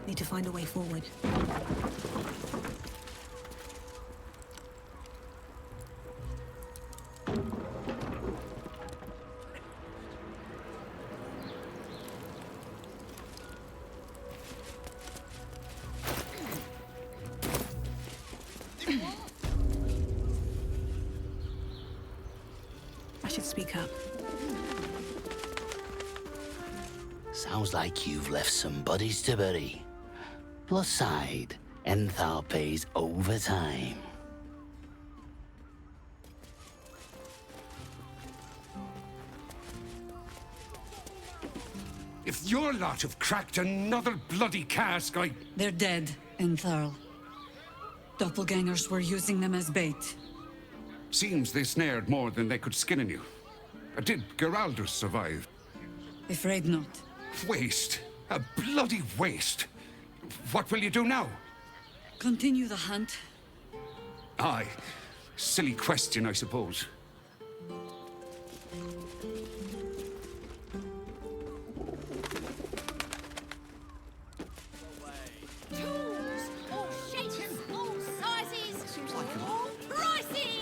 Need to find a way forward. I should speak up. Sounds like you've left some bodies to bury. Plus side, Enthal pays overtime. If your lot have cracked another bloody cask, They're dead, Enthal. Doppelgangers were using them as bait. Seems they snared more than they could skin in you. Did Geraldus survive? Afraid not. Waste. A bloody waste. What will you do now? Continue the hunt. Aye. Silly question, I suppose. Tools, all shapes, all sizes, all prices!